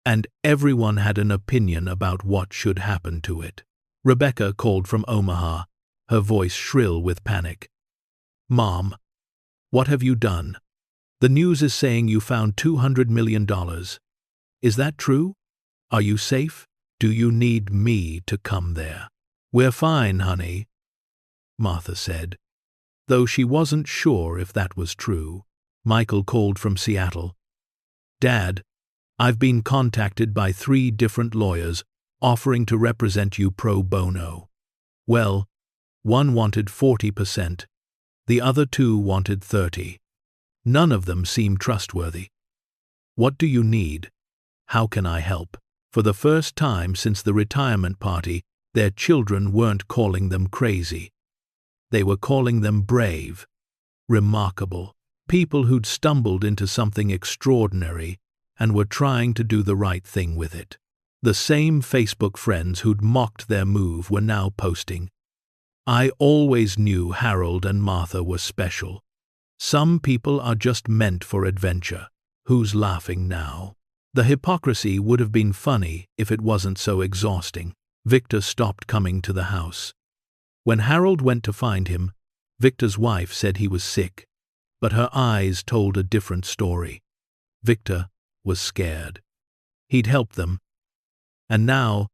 and everyone had an opinion about what should happen to it. Rebecca called from Omaha, her voice shrill with panic. "Mom, what have you done? The news is saying you found $200 million. Is that true? Are you safe? Do you need me to come there?" "We're fine, honey," Martha said, though she wasn't sure if that was true. Michael called from Seattle. "Dad, I've been contacted by 3 different lawyers offering to represent you pro bono. Well, one wanted 40%, the other 2 wanted 30%. None of them seem trustworthy. What do you need? How can I help?" For the first time since the retirement party, their children weren't calling them crazy. They were calling them brave, remarkable, people who'd stumbled into something extraordinary and were trying to do the right thing with it. The same Facebook friends who'd mocked their move were now posting, "I always knew Harold and Martha were special. Some people are just meant for adventure. Who's laughing now?" The hypocrisy would have been funny if it wasn't so exhausting. Victor stopped coming to the house. When Harold went to find him, Victor's wife said he was sick, but her eyes told a different story. Victor was scared. He'd helped them, and now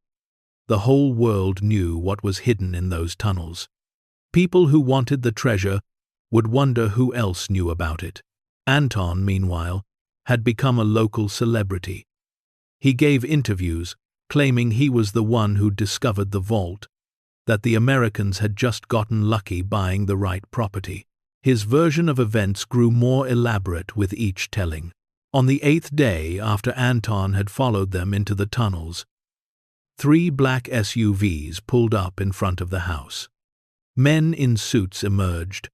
the whole world knew what was hidden in those tunnels. People who wanted the treasure would wonder who else knew about it. Anton, meanwhile, had become a local celebrity. He gave interviews, claiming he was the one who'd discovered the vault, that the Americans had just gotten lucky buying the right property. His version of events grew more elaborate with each telling. On the 8th day after Anton had followed them into the tunnels, 3 black SUVs pulled up in front of the house. Men in suits emerged,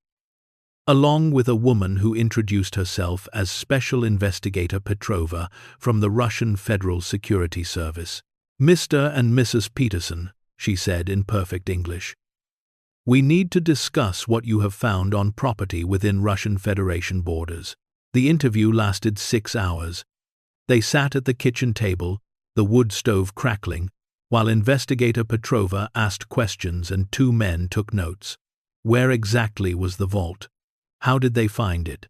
along with a woman who introduced herself as Special Investigator Petrova from the Russian Federal Security Service. "Mr. and Mrs. Peterson," she said in perfect English, "we need to discuss what you have found on property within Russian Federation borders." The interview lasted 6 hours. They sat at the kitchen table, the wood stove crackling, while Investigator Petrova asked questions and 2 men took notes. Where exactly was the vault? How did they find it?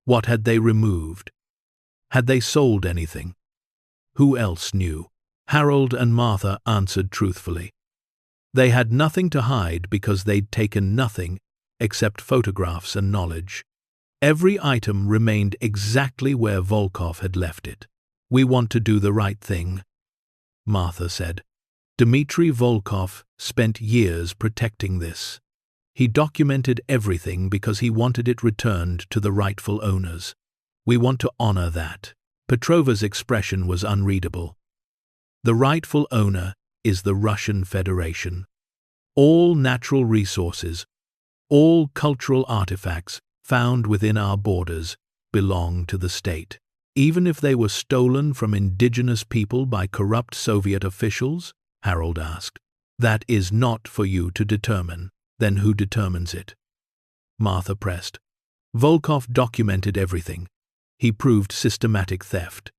What had they removed? Had they sold anything? Who else knew? Harold and Martha answered truthfully. They had nothing to hide because they'd taken nothing except photographs and knowledge. Every item remained exactly where Volkov had left it. "We want to do the right thing," Martha said. "Dmitry Volkov spent years protecting this. He documented everything because he wanted it returned to the rightful owners. We want to honor that." Petrova's expression was unreadable. The rightful owner is the Russian Federation. All natural resources, all cultural artifacts found within our borders belong to the state. Even if they were stolen from indigenous people by corrupt Soviet officials? Harold asked. That is not for you to determine. Then who determines it? Martha pressed. Volkov documented everything. He proved systematic theft.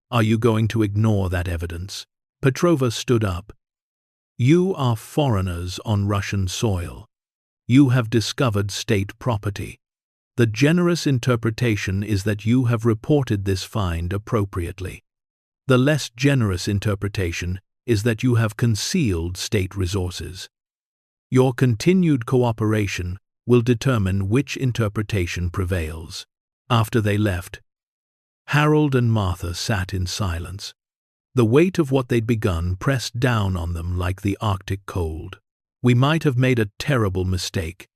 Are you going to ignore that evidence? Petrova stood up. You are foreigners on Russian soil. You have discovered state property. The generous interpretation is that you have reported this find appropriately. The less generous interpretation is that you have concealed state resources. Your continued cooperation will determine which interpretation prevails. After they left, Harold and Martha sat in silence. The weight of what they'd begun pressed down on them like the Arctic cold. We might have made a terrible mistake,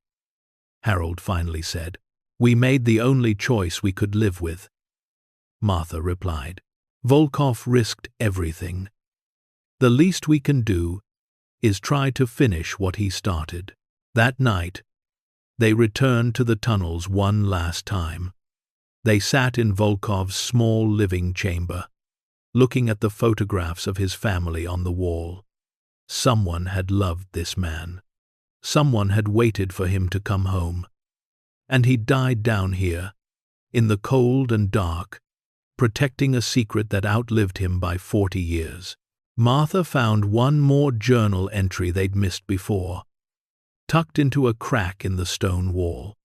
Harold finally said. We made the only choice we could live with. Martha replied. Volkov risked everything. The least we can do is try to finish what he started. That night, they returned to the tunnels one last time. They sat in Volkov's small living chamber, looking at the photographs of his family on the wall. Someone had loved this man. Someone had waited for him to come home. And he died down here, in the cold and dark, protecting a secret that outlived him by 40 years. Martha found one more journal entry they'd missed before, tucked into a crack in the stone wall.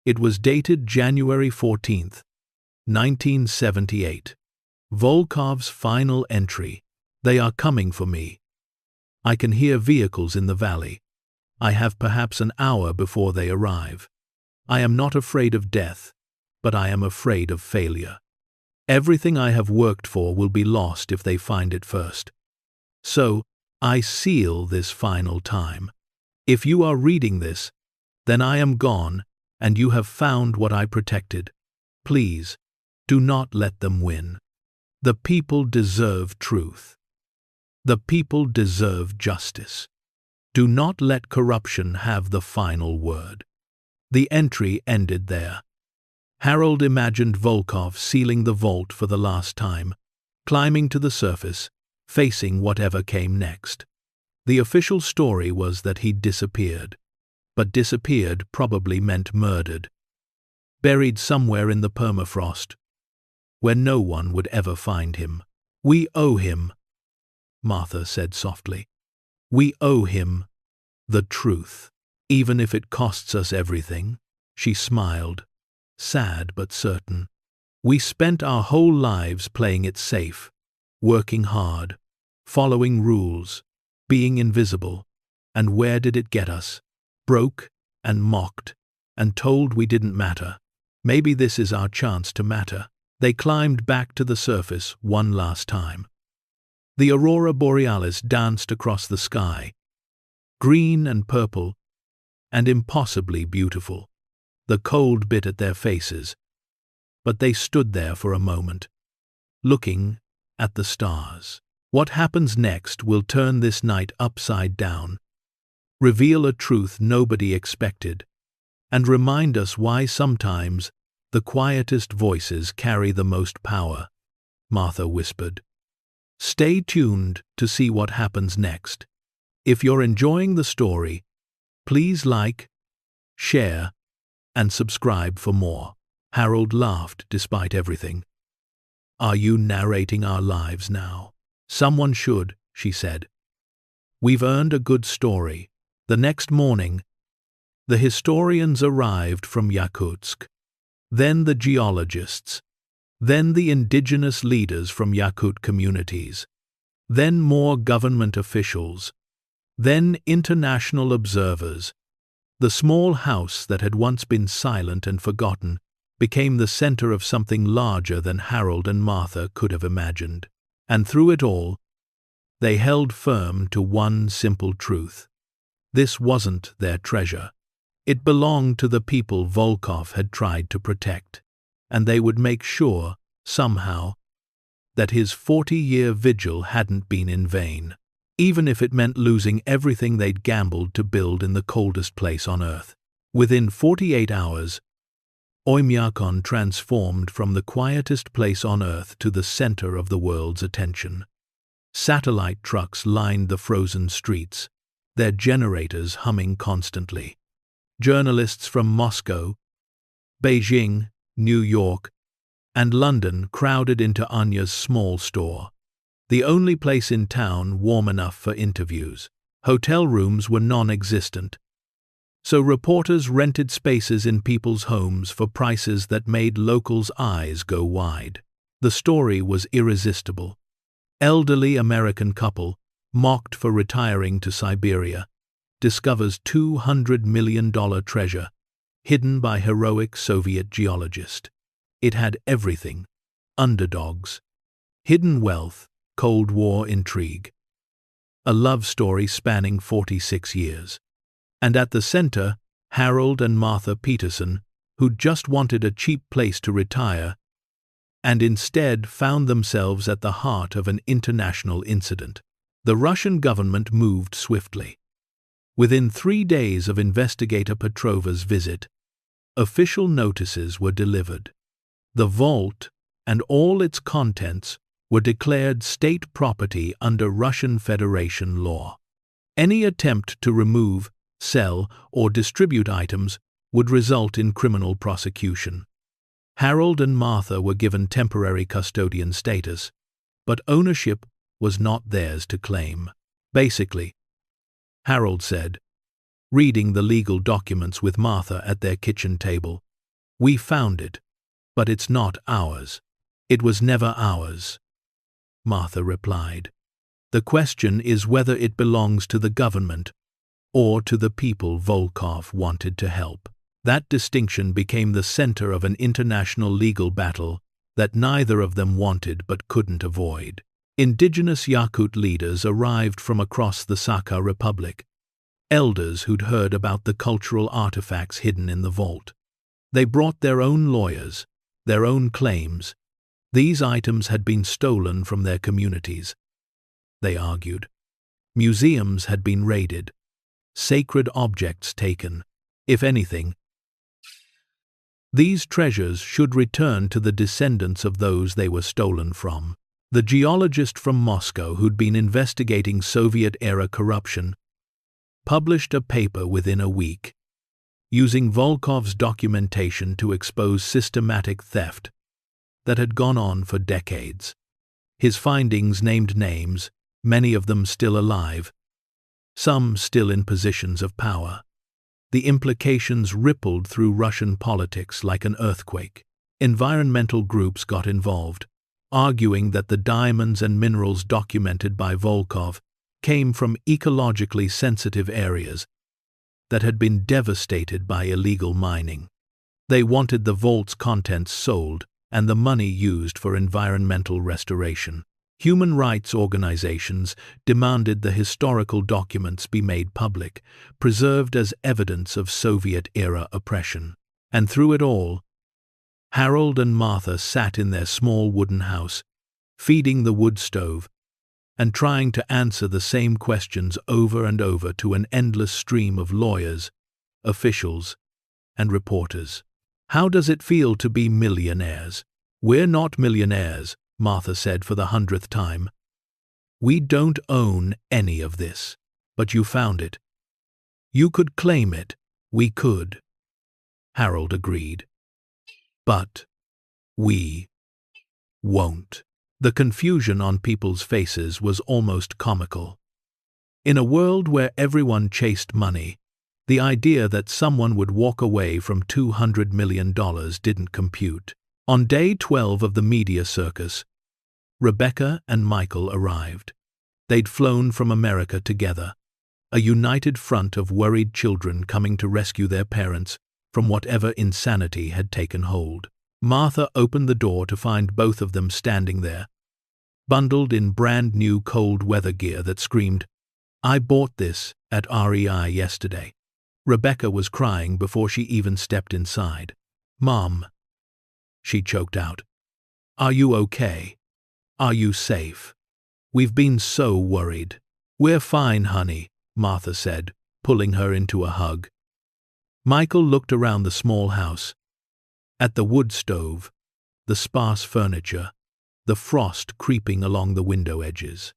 It was dated January 14th, 1978. Volkov's final entry. They are coming for me. I can hear vehicles in the valley. I have perhaps an hour before they arrive. I am not afraid of death, but I am afraid of failure. Everything I have worked for will be lost if they find it first. So, I seal this final time. If you are reading this, then I am gone, and you have found what I protected. Please, do not let them win. The people deserve truth. The people deserve justice. Do not let corruption have the final word. The entry ended there. Harold imagined Volkov sealing the vault for the last time, climbing to the surface, facing whatever came next. The official story was that he'd disappeared, but disappeared probably meant murdered, buried somewhere in the permafrost, where no one would ever find him. We owe him, Martha said softly. We owe him the truth, even if it costs us everything. She smiled, sad but certain. We spent our whole lives playing it safe, working hard, following rules, being invisible. And where did it get us? Broke and mocked and told we didn't matter. Maybe this is our chance to matter. They climbed back to the surface one last time. The aurora borealis danced across the sky, green and purple, and impossibly beautiful. The cold bit at their faces, but they stood there for a moment, looking at the stars. What happens next will turn this night upside down, reveal a truth nobody expected, and remind us why sometimes the quietest voices carry the most power, Martha whispered. Stay tuned to see what happens next. If you're enjoying the story, please like, share, and subscribe for more. Harold laughed despite everything. Are you narrating our lives now? Someone should, she said. We've earned a good story. The next morning, the historians arrived from Yakutsk, then the geologists, then the indigenous leaders from Yakut communities, then more government officials, then international observers. The small house that had once been silent and forgotten became the center of something larger than Harold and Martha could have imagined. And through it all, they held firm to one simple truth. This wasn't their treasure. It belonged to the people Volkov had tried to protect, and they would make sure, somehow, that his 40-year vigil hadn't been in vain, even if it meant losing everything they'd gambled to build in the coldest place on Earth. Within 48 hours, Oymyakon transformed from the quietest place on Earth to the center of the world's attention. Satellite trucks lined the frozen streets, their generators humming constantly. Journalists from Moscow, Beijing, New York, and London crowded into Anya's small store, the only place in town warm enough for interviews. Hotel rooms were non-existent, so reporters rented spaces in people's homes for prices that made locals' eyes go wide. The story was irresistible. Elderly American couple, mocked for retiring to Siberia, discovers $200 million treasure, hidden by heroic Soviet geologist. It had everything: underdogs, hidden wealth, Cold War intrigue, a love story spanning 46 years. And at the center, Harold and Martha Peterson, who'd just wanted a cheap place to retire, and instead found themselves at the heart of an international incident. The Russian government moved swiftly. Within 3 days of investigator Petrova's visit, official notices were delivered. The vault and all its contents were declared state property under Russian Federation law. Any attempt to remove, sell, or distribute items would result in criminal prosecution. Harold and Martha were given temporary custodian status, but ownership was not theirs to claim. Basically, Harold said, reading the legal documents with Martha at their kitchen table, "We found it, but it's not ours. It was never ours." Martha replied, "The question is whether it belongs to the government or to the people Volkov wanted to help." That distinction became the center of an international legal battle that neither of them wanted but couldn't avoid. Indigenous Yakut leaders arrived from across the Sakha Republic, elders who'd heard about the cultural artifacts hidden in the vault. They brought their own lawyers, their own claims. These items had been stolen from their communities, they argued. Museums had been raided, sacred objects taken. If anything, these treasures should return to the descendants of those they were stolen from. The geologist from Moscow who'd been investigating Soviet-era corruption published a paper within a week, using Volkov's documentation to expose systematic theft that had gone on for decades. His findings named names, many of them still alive, some still in positions of power. The implications rippled through Russian politics like an earthquake. Environmental groups got involved, arguing that the diamonds and minerals documented by Volkov came from ecologically sensitive areas that had been devastated by illegal mining. They wanted the vault's contents sold and the money used for environmental restoration. Human rights organizations demanded the historical documents be made public, preserved as evidence of Soviet-era oppression. And through it all, Harold and Martha sat in their small wooden house, feeding the wood stove, and trying to answer the same questions over and over to an endless stream of lawyers, officials, and reporters. "How does it feel to be millionaires?" "We're not millionaires," Martha said for the 100th time. "We don't own any of this. But you found it. You could claim it. We could." Harold agreed. "But we won't." The confusion on people's faces was almost comical. In a world where everyone chased money, the idea that someone would walk away from $200 million didn't compute. On day 12 of the media circus, Rebecca and Michael arrived. They'd flown from America together, a united front of worried children coming to rescue their parents from whatever insanity had taken hold. Martha opened the door to find both of them standing there, bundled in brand-new cold-weather gear that screamed, "I bought this at REI yesterday." Rebecca was crying before she even stepped inside. "Mom," she choked out, "are you okay? Are you safe? We've been so worried. We're fine, honey, Martha said, pulling her into a hug. Michael looked around the small house. At the wood stove, the sparse furniture, the frost creeping along the window edges.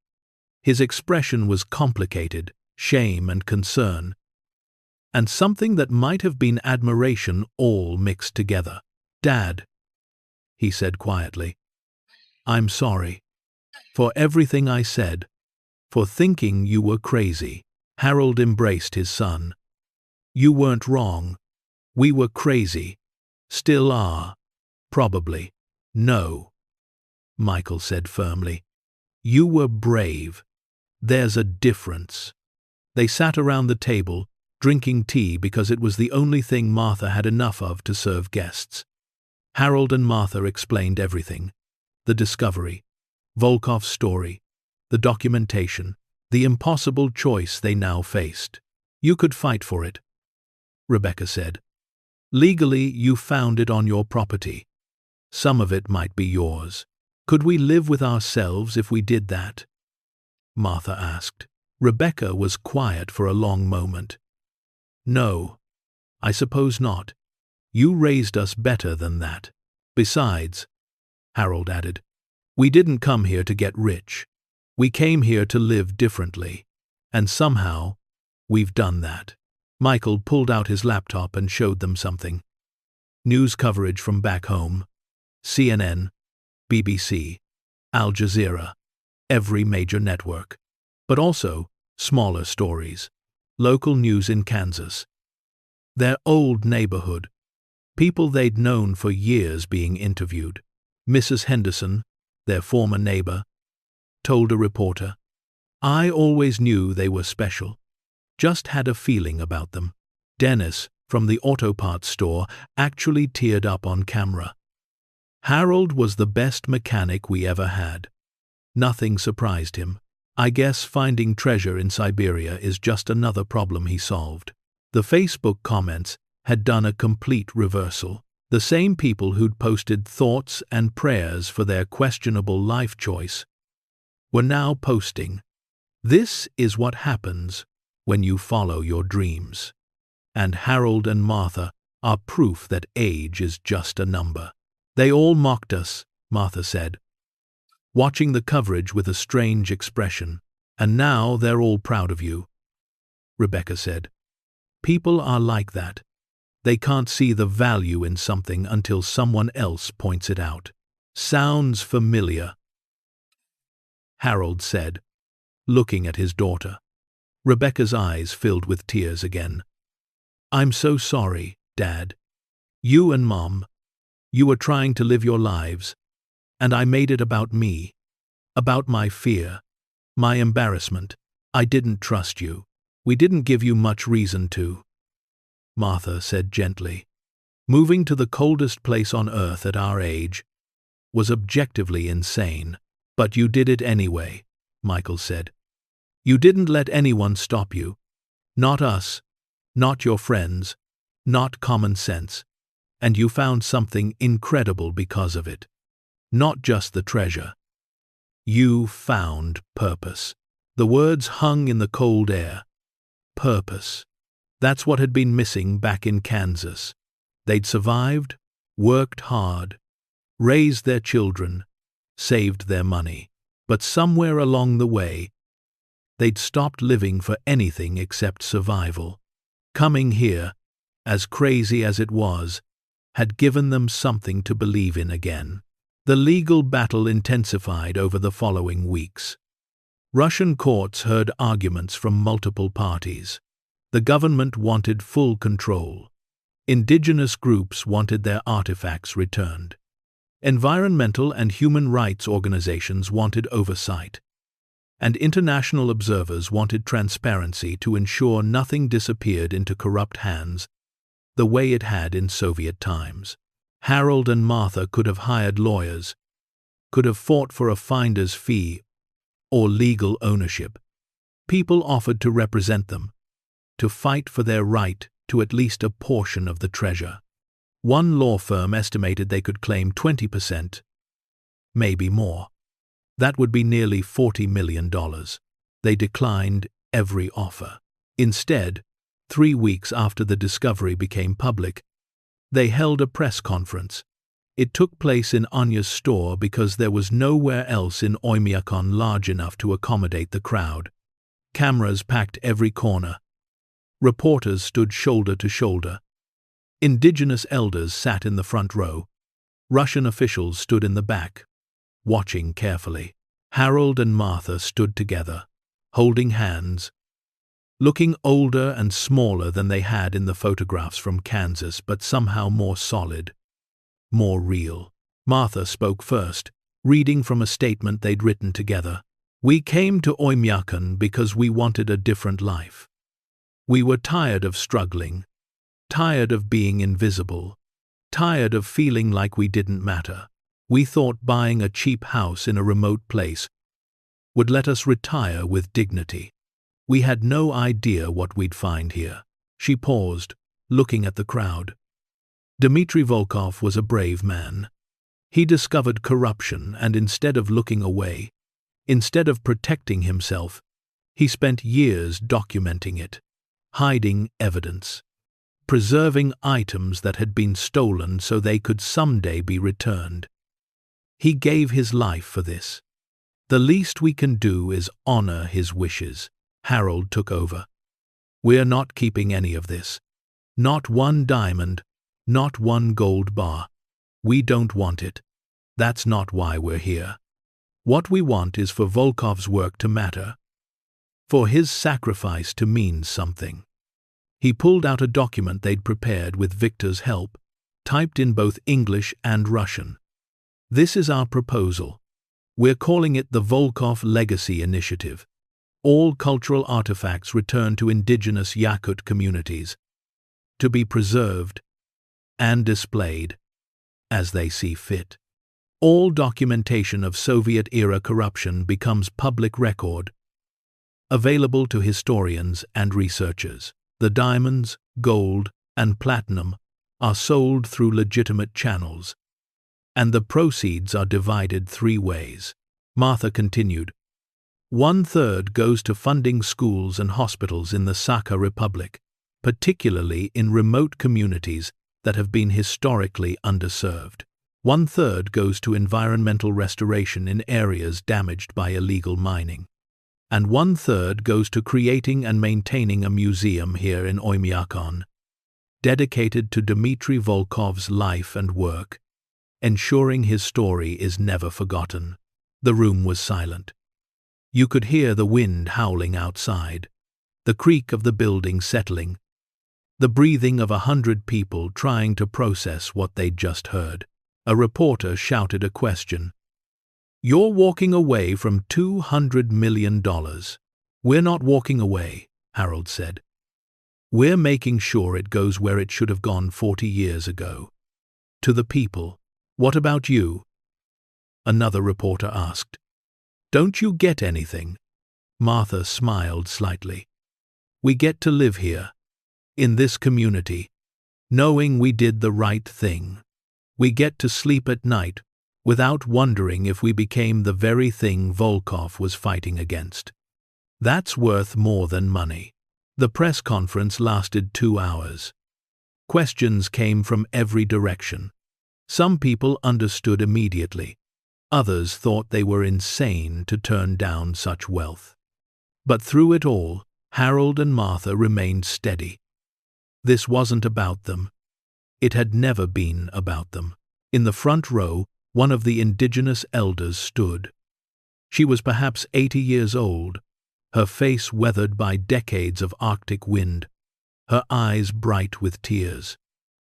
His expression was complicated, shame and concern, and something that might have been admiration all mixed together. Dad, he said quietly, I'm sorry. For everything I said. For thinking you were crazy. Harold embraced his son. You weren't wrong. We were crazy. Still are. Probably. No. Michael said firmly. You were brave. There's a difference. They sat around the table, drinking tea because it was the only thing Martha had enough of to serve guests. Harold and Martha explained everything. The discovery, Volkov's story, the documentation, the impossible choice they now faced. You could fight for it, Rebecca said. Legally, you found it on your property. Some of it might be yours. Could we live with ourselves if we did that? Martha asked. Rebecca was quiet for a long moment. No, I suppose not. You raised us better than that. Besides, Harold added, we didn't come here to get rich. We came here to live differently. And somehow, we've done that. Michael pulled out his laptop and showed them something. News coverage from back home. CNN, BBC, Al Jazeera, every major network. But also, smaller stories. Local news in Kansas. Their old neighborhood. People they'd known for years being interviewed. Mrs. Henderson, their former neighbor, told a reporter, I always knew they were special. Just had a feeling about them. Dennis, from the auto parts store, actually teared up on camera. Harold was the best mechanic we ever had. Nothing surprised him. I guess finding treasure in Siberia is just another problem he solved. The Facebook comments had done a complete reversal. The same people who'd posted thoughts and prayers for their questionable life choice were now posting, this is what happens when you follow your dreams. And Harold and Martha are proof that age is just a number. They all mocked us, Martha said, watching the coverage with a strange expression. And now they're all proud of you, Rebecca said. People are like that. They can't see the value in something until someone else points it out. Sounds familiar, Harold said, looking at his daughter. Rebecca's eyes filled with tears again. I'm so sorry, Dad. You and Mom, you were trying to live your lives, and I made it about me, about my fear, my embarrassment. I didn't trust you. We didn't give you much reason to. Martha said gently. Moving to the coldest place on earth at our age was objectively insane. But you did it anyway, Michael said. You didn't let anyone stop you. Not us, not your friends, not common sense. And you found something incredible because of it. Not just the treasure. You found purpose. The words hung in the cold air. Purpose. That's what had been missing back in Kansas. They'd survived, worked hard, raised their children, saved their money. But somewhere along the way, they'd stopped living for anything except survival. Coming here, as crazy as it was, had given them something to believe in again. The legal battle intensified over the following weeks. Russian courts heard arguments from multiple parties. The government wanted full control. Indigenous groups wanted their artifacts returned. Environmental and human rights organizations wanted oversight. And international observers wanted transparency to ensure nothing disappeared into corrupt hands the way it had in Soviet times. Harold and Martha could have hired lawyers, could have fought for a finder's fee or legal ownership. People offered to represent them, to fight for their right to at least a portion of the treasure. One law firm estimated they could claim 20%, maybe more. That would be nearly $40 million. They declined every offer. Instead, 3 weeks after the discovery became public, they held a press conference. It took place in Anya's store because there was nowhere else in Oymyakon large enough to accommodate the crowd. Cameras packed every corner. Reporters stood shoulder to shoulder. Indigenous elders sat in the front row. Russian officials stood in the back, watching carefully. Harold and Martha stood together, holding hands, looking older and smaller than they had in the photographs from Kansas, but somehow more solid, more real. Martha spoke first, reading from a statement they'd written together. "We came to Oymyakon because we wanted a different life. We were tired of struggling, tired of being invisible, tired of feeling like we didn't matter. We thought buying a cheap house in a remote place would let us retire with dignity. We had no idea what we'd find here." She paused, looking at the crowd. Dmitry Volkov was a brave man. He discovered corruption, and instead of looking away, instead of protecting himself, he spent years documenting it, hiding evidence, preserving items that had been stolen so they could someday be returned. He gave his life for this. The least we can do is honor his wishes. Harold took over. "We're not keeping any of this. Not one diamond, not one gold bar. We don't want it. That's not why we're here. What we want is for Volkov's work to matter, for his sacrifice to mean something." He pulled out a document they'd prepared with Victor's help, typed in both English and Russian. "This is our proposal. We're calling it the Volkov Legacy Initiative. All cultural artifacts returned to indigenous Yakut communities, to be preserved and displayed as they see fit. All documentation of Soviet-era corruption becomes public record, available to historians and researchers. The diamonds, gold, and platinum are sold through legitimate channels, and the proceeds are divided 3 ways. Martha continued. 1/3 goes to funding schools and hospitals in the Sakha Republic, particularly in remote communities that have been historically underserved. 1/3 goes to environmental restoration in areas damaged by illegal mining. And 1/3 goes to creating and maintaining a museum here in Oymyakon, dedicated to Dmitry Volkov's life and work, ensuring his story is never forgotten." The room was silent. You could hear the wind howling outside, the creak of the building settling, the breathing of 100 people trying to process what they'd just heard. A reporter shouted a question. "You're walking away from $200 million. "We're not walking away," Harold said. "We're making sure it goes where it should have gone 40 years ago. To the people." "What about you?" another reporter asked. "Don't you get anything?" Martha smiled slightly. "We get to live here, in this community, knowing we did the right thing. We get to sleep at night without wondering if we became the very thing Volkov was fighting against. That's worth more than money." The press conference lasted 2 hours. Questions came from every direction. Some people understood immediately. Others thought they were insane to turn down such wealth. But through it all, Harold and Martha remained steady. This wasn't about them. It had never been about them. In the front row, one of the indigenous elders stood. She was perhaps 80 years old, her face weathered by decades of Arctic wind, her eyes bright with tears.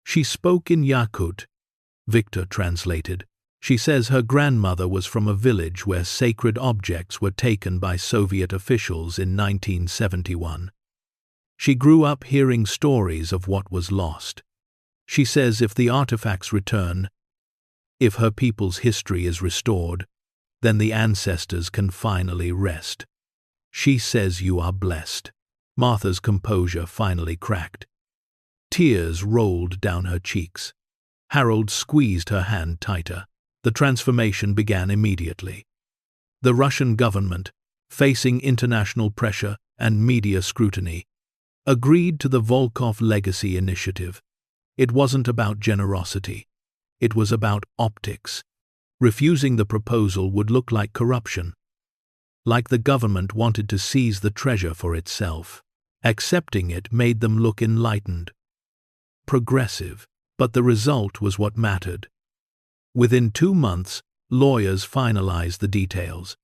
She spoke in Yakut. Victor translated. She says her grandmother was from a village where sacred objects were taken by Soviet officials in 1971. She grew up hearing stories of what was lost. She says if the artifacts return, if her people's history is restored, then the ancestors can finally rest. She says you are blessed. Martha's composure finally cracked. Tears rolled down her cheeks. Harold squeezed her hand tighter. The transformation began immediately. The Russian government, facing international pressure and media scrutiny, agreed to the Volkov Legacy Initiative. It wasn't about generosity. It was about optics. Refusing the proposal would look like corruption, like the government wanted to seize the treasure for itself. Accepting it made them look enlightened, progressive, but the result was what mattered. Within 2 months, lawyers finalized the details.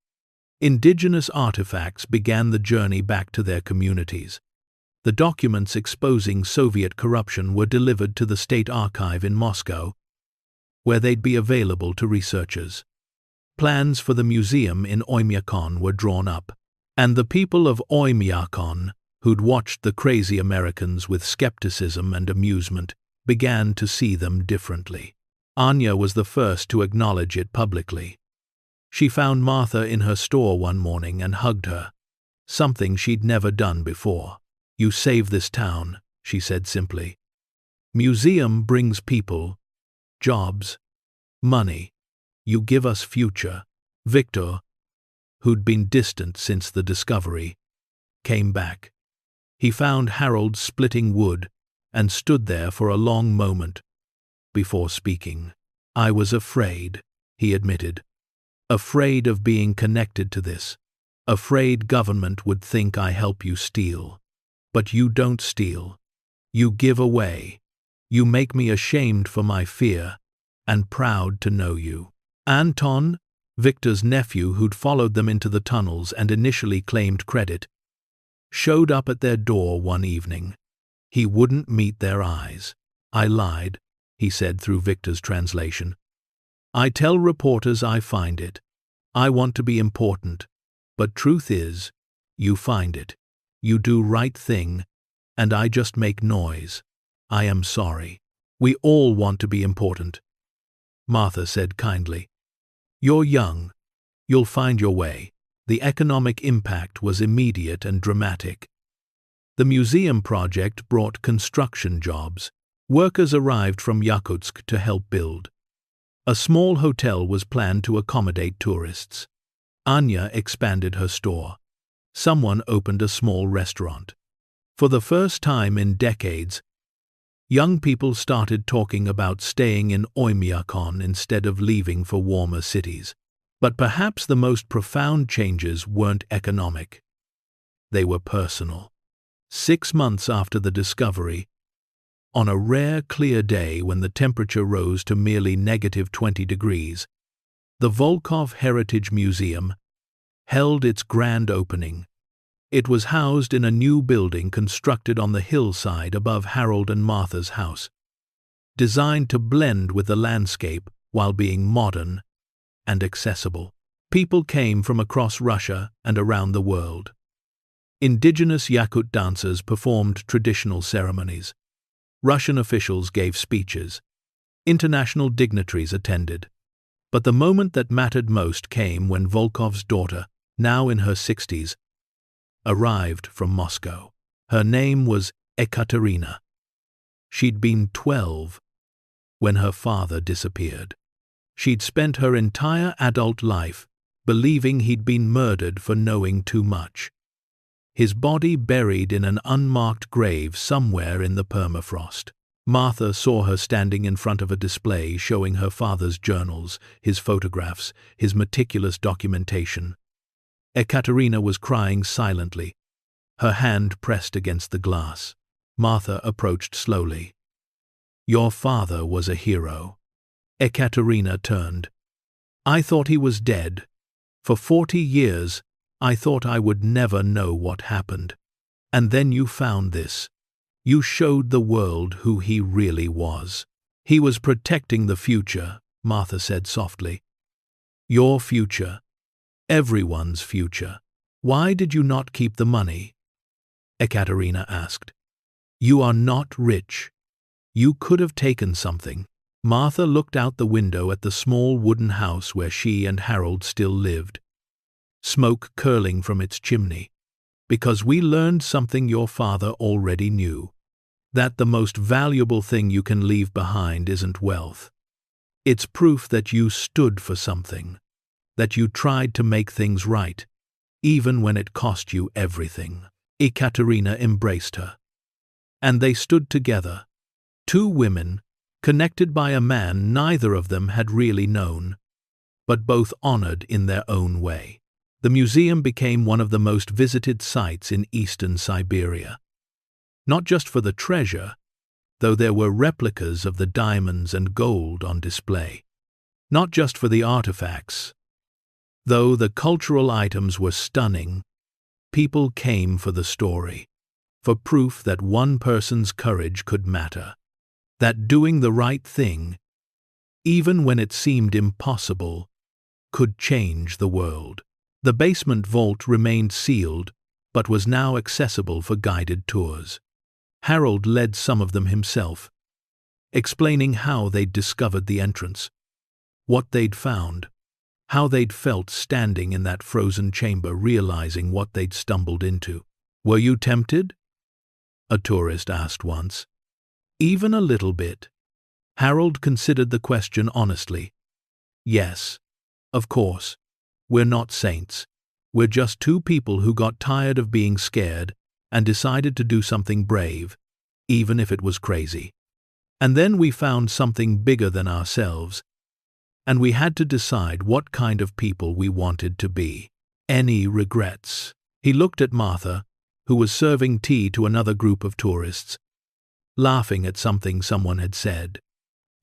Indigenous artifacts began the journey back to their communities. The documents exposing Soviet corruption were delivered to the State Archive in Moscow, where they'd be available to researchers. Plans for the museum in Oymyakon were drawn up, and the people of Oymyakon, who'd watched the crazy Americans with skepticism and amusement, began to see them differently. Anya was the first to acknowledge it publicly. She found Martha in her store one morning and hugged her, something she'd never done before. "You save this town," she said simply. "Museum brings people, jobs, money. You give us future." Victor, who'd been distant since the discovery, came back. He found Harold splitting wood and stood there for a long moment before speaking. "I was afraid," he admitted. "Afraid of being connected to this. Afraid government would think I help you steal. But you don't steal. You give away. You make me ashamed for my fear and proud to know you." Anton, Victor's nephew who'd followed them into the tunnels and initially claimed credit, showed up at their door one evening. He wouldn't meet their eyes. "I lied," he said through Victor's translation. "I tell reporters I find it. I want to be important. But truth is, you find it. You do right thing, and I just make noise. I am sorry. We all want to be important." Martha said kindly. "You're young. You'll find your way." The economic impact was immediate and dramatic. The museum project brought construction jobs. Workers arrived from Yakutsk to help build. A small hotel was planned to accommodate tourists. Anya expanded her store. Someone opened a small restaurant. For the first time in decades, young people started talking about staying in Oymyakon instead of leaving for warmer cities. But perhaps the most profound changes weren't economic. They were personal. 6 months after the discovery, on a rare clear day when the temperature rose to merely -20 degrees, the Volkov Heritage Museum held its grand opening. It was housed in a new building constructed on the hillside above Harold and Martha's house, designed to blend with the landscape while being modern and accessible. People came from across Russia and around the world. Indigenous Yakut dancers performed traditional ceremonies. Russian officials gave speeches. International dignitaries attended. But the moment that mattered most came when Volkov's daughter, now in her 60s, arrived from Moscow. Her name was Ekaterina. She'd been 12 when her father disappeared. She'd spent her entire adult life believing he'd been murdered for knowing too much. His body buried in an unmarked grave somewhere in the permafrost. Martha saw her standing in front of a display showing her father's journals, his photographs, his meticulous documentation. Ekaterina was crying silently, her hand pressed against the glass. Martha approached slowly. "Your father was a hero." Ekaterina turned. "I thought he was dead. For 40 years, I thought I would never know what happened. And then you found this. You showed the world who he really was." "He was protecting the future," Martha said softly. "Your future. Everyone's future. Why did you not keep the money?" Ekaterina asked. "You are not rich. You could have taken something." Martha looked out the window at the small wooden house where she and Harold still lived, smoke curling from its chimney. "Because we learned something your father already knew. That the most valuable thing you can leave behind isn't wealth. It's proof that you stood for something. that you tried to make things right, even when it cost you everything." Ekaterina embraced her. And they stood together, two women, connected by a man neither of them had really known, but both honored in their own way. The museum became one of the most visited sites in eastern Siberia. Not just for the treasure, though there were replicas of the diamonds and gold on display. Not just for the artifacts, though the cultural items were stunning. People came for the story, for proof that one person's courage could matter, that doing the right thing, even when it seemed impossible, could change the world. The basement vault remained sealed, but was now accessible for guided tours. Harold led some of them himself, explaining how they'd discovered the entrance, what they'd found, how they'd felt standing in that frozen chamber realizing what they'd stumbled into. "Were you tempted?" a tourist asked once. "Even a little bit." Harold considered the question honestly. "Yes, of course. We're not saints. We're just two people who got tired of being scared and decided to do something brave, even if it was crazy. And then we found something bigger than ourselves, and we had to decide what kind of people we wanted to be." "Any regrets?" He looked at Martha, who was serving tea to another group of tourists, laughing at something someone had said.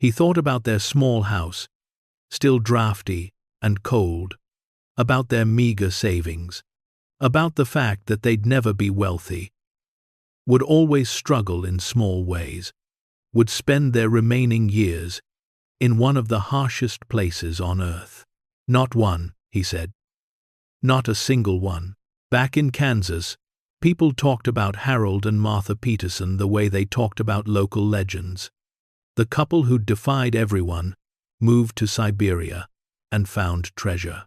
He thought about their small house, still drafty and cold, about their meager savings, about the fact that they'd never be wealthy, would always struggle in small ways, would spend their remaining years in one of the harshest places on earth. "Not one," he said. "Not a single one." Back in Kansas, people talked about Harold and Martha Peterson the way they talked about local legends. The couple who'd defied everyone, moved to Siberia, and found treasure.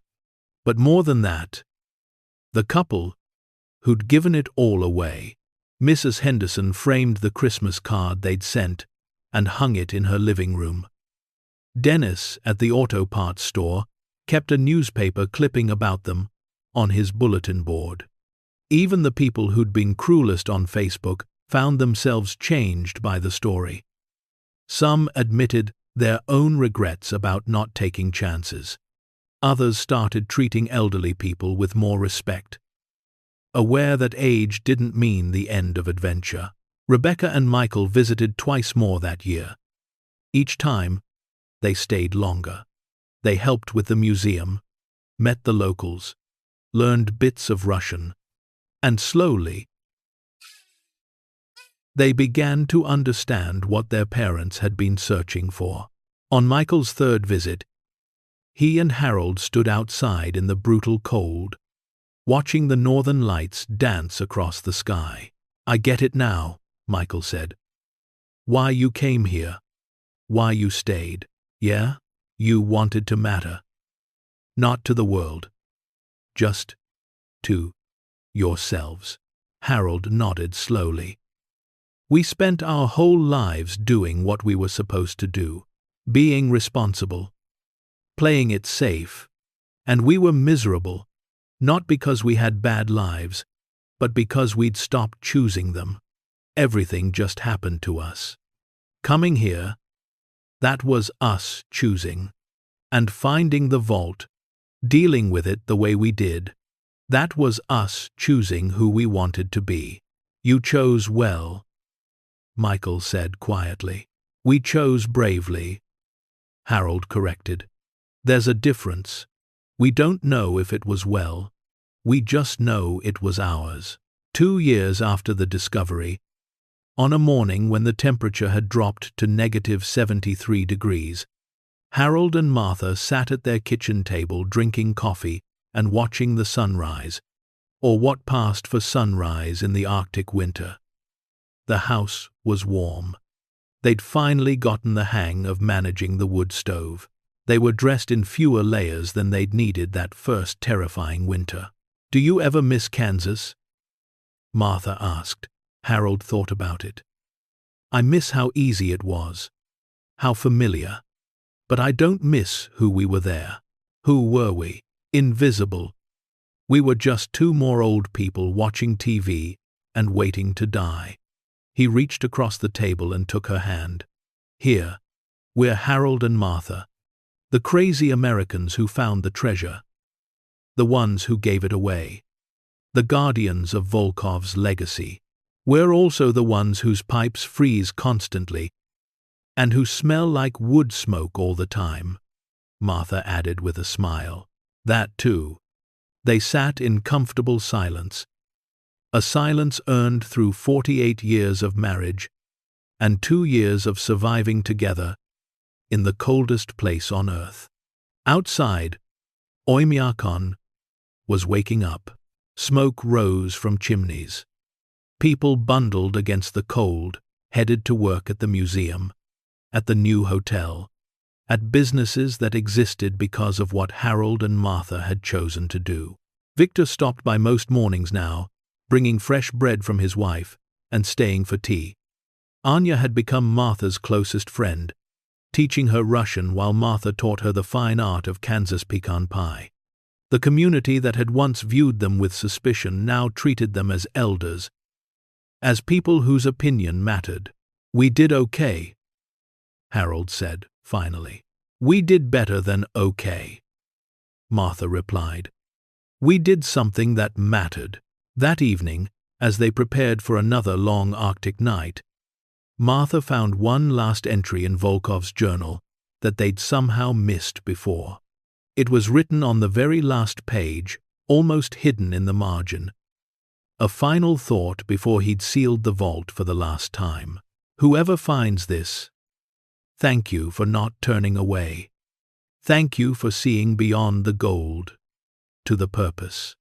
But more than that, the couple who'd given it all away. Mrs. Henderson framed the Christmas card they'd sent and hung it in her living room. Dennis, at the auto parts store, kept a newspaper clipping about them on his bulletin board. Even the people who'd been cruelest on Facebook found themselves changed by the story. Some admitted their own regrets about not taking chances. Others started treating elderly people with more respect, aware that age didn't mean the end of adventure. Rebecca and Michael visited twice more that year. Each time, they stayed longer. They helped with the museum, met the locals, learned bits of Russian, and slowly, they began to understand what their parents had been searching for. On Michael's third visit, he and Harold stood outside in the brutal cold, watching the northern lights dance across the sky. "I get it now," Michael said. "Why you came here, why you stayed. Yeah, you wanted to matter. Not to the world, just to yourselves." Harold nodded slowly. "We spent our whole lives doing what we were supposed to do, being responsible, playing it safe, and we were miserable, not because we had bad lives, but because we'd stopped choosing them. Everything just happened to us. Coming here, that was us choosing. And finding the vault, dealing with it the way we did, that was us choosing who we wanted to be." "You chose well," Michael said quietly. "We chose bravely," Harold corrected. "There's a difference. We don't know if it was well. We just know it was ours." 2 years after the discovery, on a morning when the temperature had dropped to -73 degrees, Harold and Martha sat at their kitchen table drinking coffee and watching the sunrise, or what passed for sunrise in the Arctic winter. The house was warm. They'd finally gotten the hang of managing the wood stove. They were dressed in fewer layers than they'd needed that first terrifying winter. "Do you ever miss Kansas?" Martha asked. Harold thought about it. "I miss how easy it was, how familiar. But I don't miss who we were there. Who were we?" Invisible. We were just two more old people watching TV and waiting to die. He reached across the table and took her hand. Here, we're Harold and Martha, the crazy Americans who found the treasure, the ones who gave it away, the guardians of Volkov's legacy. We're also the ones whose pipes freeze constantly and who smell like wood smoke all the time, Martha added with a smile. That too. They sat in comfortable silence, a silence earned through 48 years of marriage and 2 years of surviving together in the coldest place on earth. Outside, Oymyakon was waking up. Smoke rose from chimneys. People bundled against the cold, headed to work at the museum, at the new hotel, at businesses that existed because of what Harold and Martha had chosen to do. Victor stopped by most mornings now, bringing fresh bread from his wife and staying for tea. Anya had become Martha's closest friend, teaching her Russian while Martha taught her the fine art of Kansas pecan pie. The community that had once viewed them with suspicion now treated them as elders, as people whose opinion mattered. "We did okay," Harold said, finally. "We did better than okay," Martha replied. "We did something that mattered." That evening, as they prepared for another long Arctic night, Martha found one last entry in Volkov's journal that they'd somehow missed before. It was written on the very last page, almost hidden in the margin. A final thought before he'd sealed the vault for the last time. "Whoever finds this, thank you for not turning away. Thank you for seeing beyond the gold to the purpose.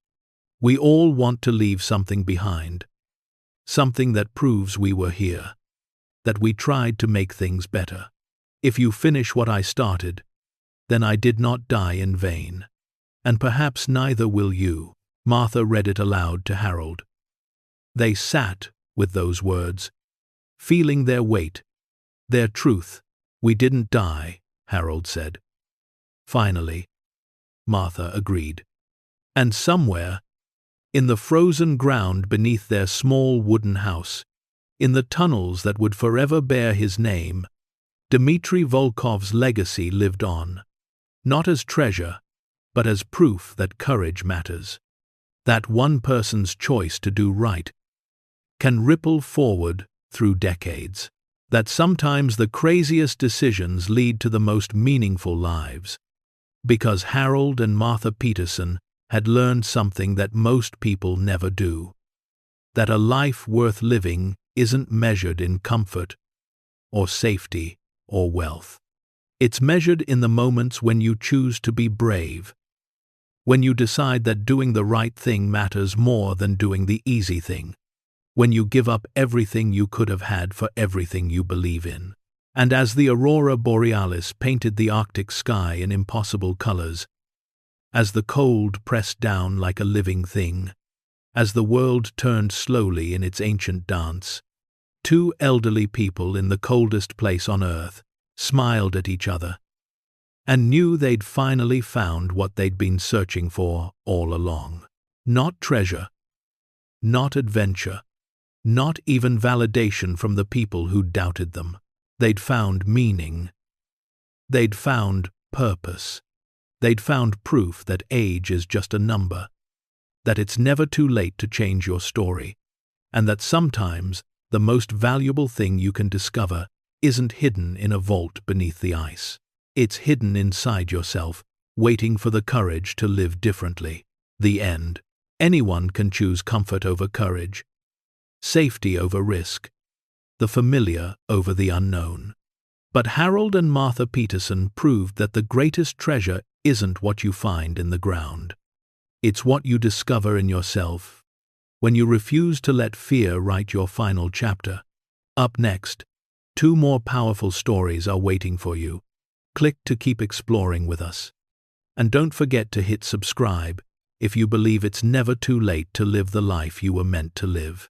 We all want to leave something behind, something that proves we were here, that we tried to make things better. If you finish what I started, then I did not die in vain, and perhaps neither will you." Martha read it aloud to Harold. They sat with those words, feeling their weight, their truth. "We didn't die," Harold said. "Finally," Martha agreed. And somewhere, in the frozen ground beneath their small wooden house, in the tunnels that would forever bear his name, Dmitry Volkov's legacy lived on. Not as treasure, but as proof that courage matters. That one person's choice to do right can ripple forward through decades. That sometimes the craziest decisions lead to the most meaningful lives. Because Harold and Martha Peterson had learned something that most people never do. That a life worth living isn't measured in comfort, or safety, or wealth. It's measured in the moments when you choose to be brave, when you decide that doing the right thing matters more than doing the easy thing, when you give up everything you could have had for everything you believe in. And as the aurora borealis painted the Arctic sky in impossible colors, as the cold pressed down like a living thing, as the world turned slowly in its ancient dance, two elderly people in the coldest place on earth smiled at each other and knew they'd finally found what they'd been searching for all along. Not treasure, not adventure, not even validation from the people who doubted them. They'd found meaning. They'd found purpose. They'd found proof that age is just a number, that it's never too late to change your story, and that sometimes the most valuable thing you can discover isn't hidden in a vault beneath the ice. It's hidden inside yourself, waiting for the courage to live differently. The end. Anyone can choose comfort over courage, safety over risk, the familiar over the unknown. But Harold and Martha Peterson proved that the greatest treasure isn't what you find in the ground. It's what you discover in yourself when you refuse to let fear write your final chapter. Up next, 2 more powerful stories are waiting for you. Click to keep exploring with us. And don't forget to hit subscribe if you believe it's never too late to live the life you were meant to live.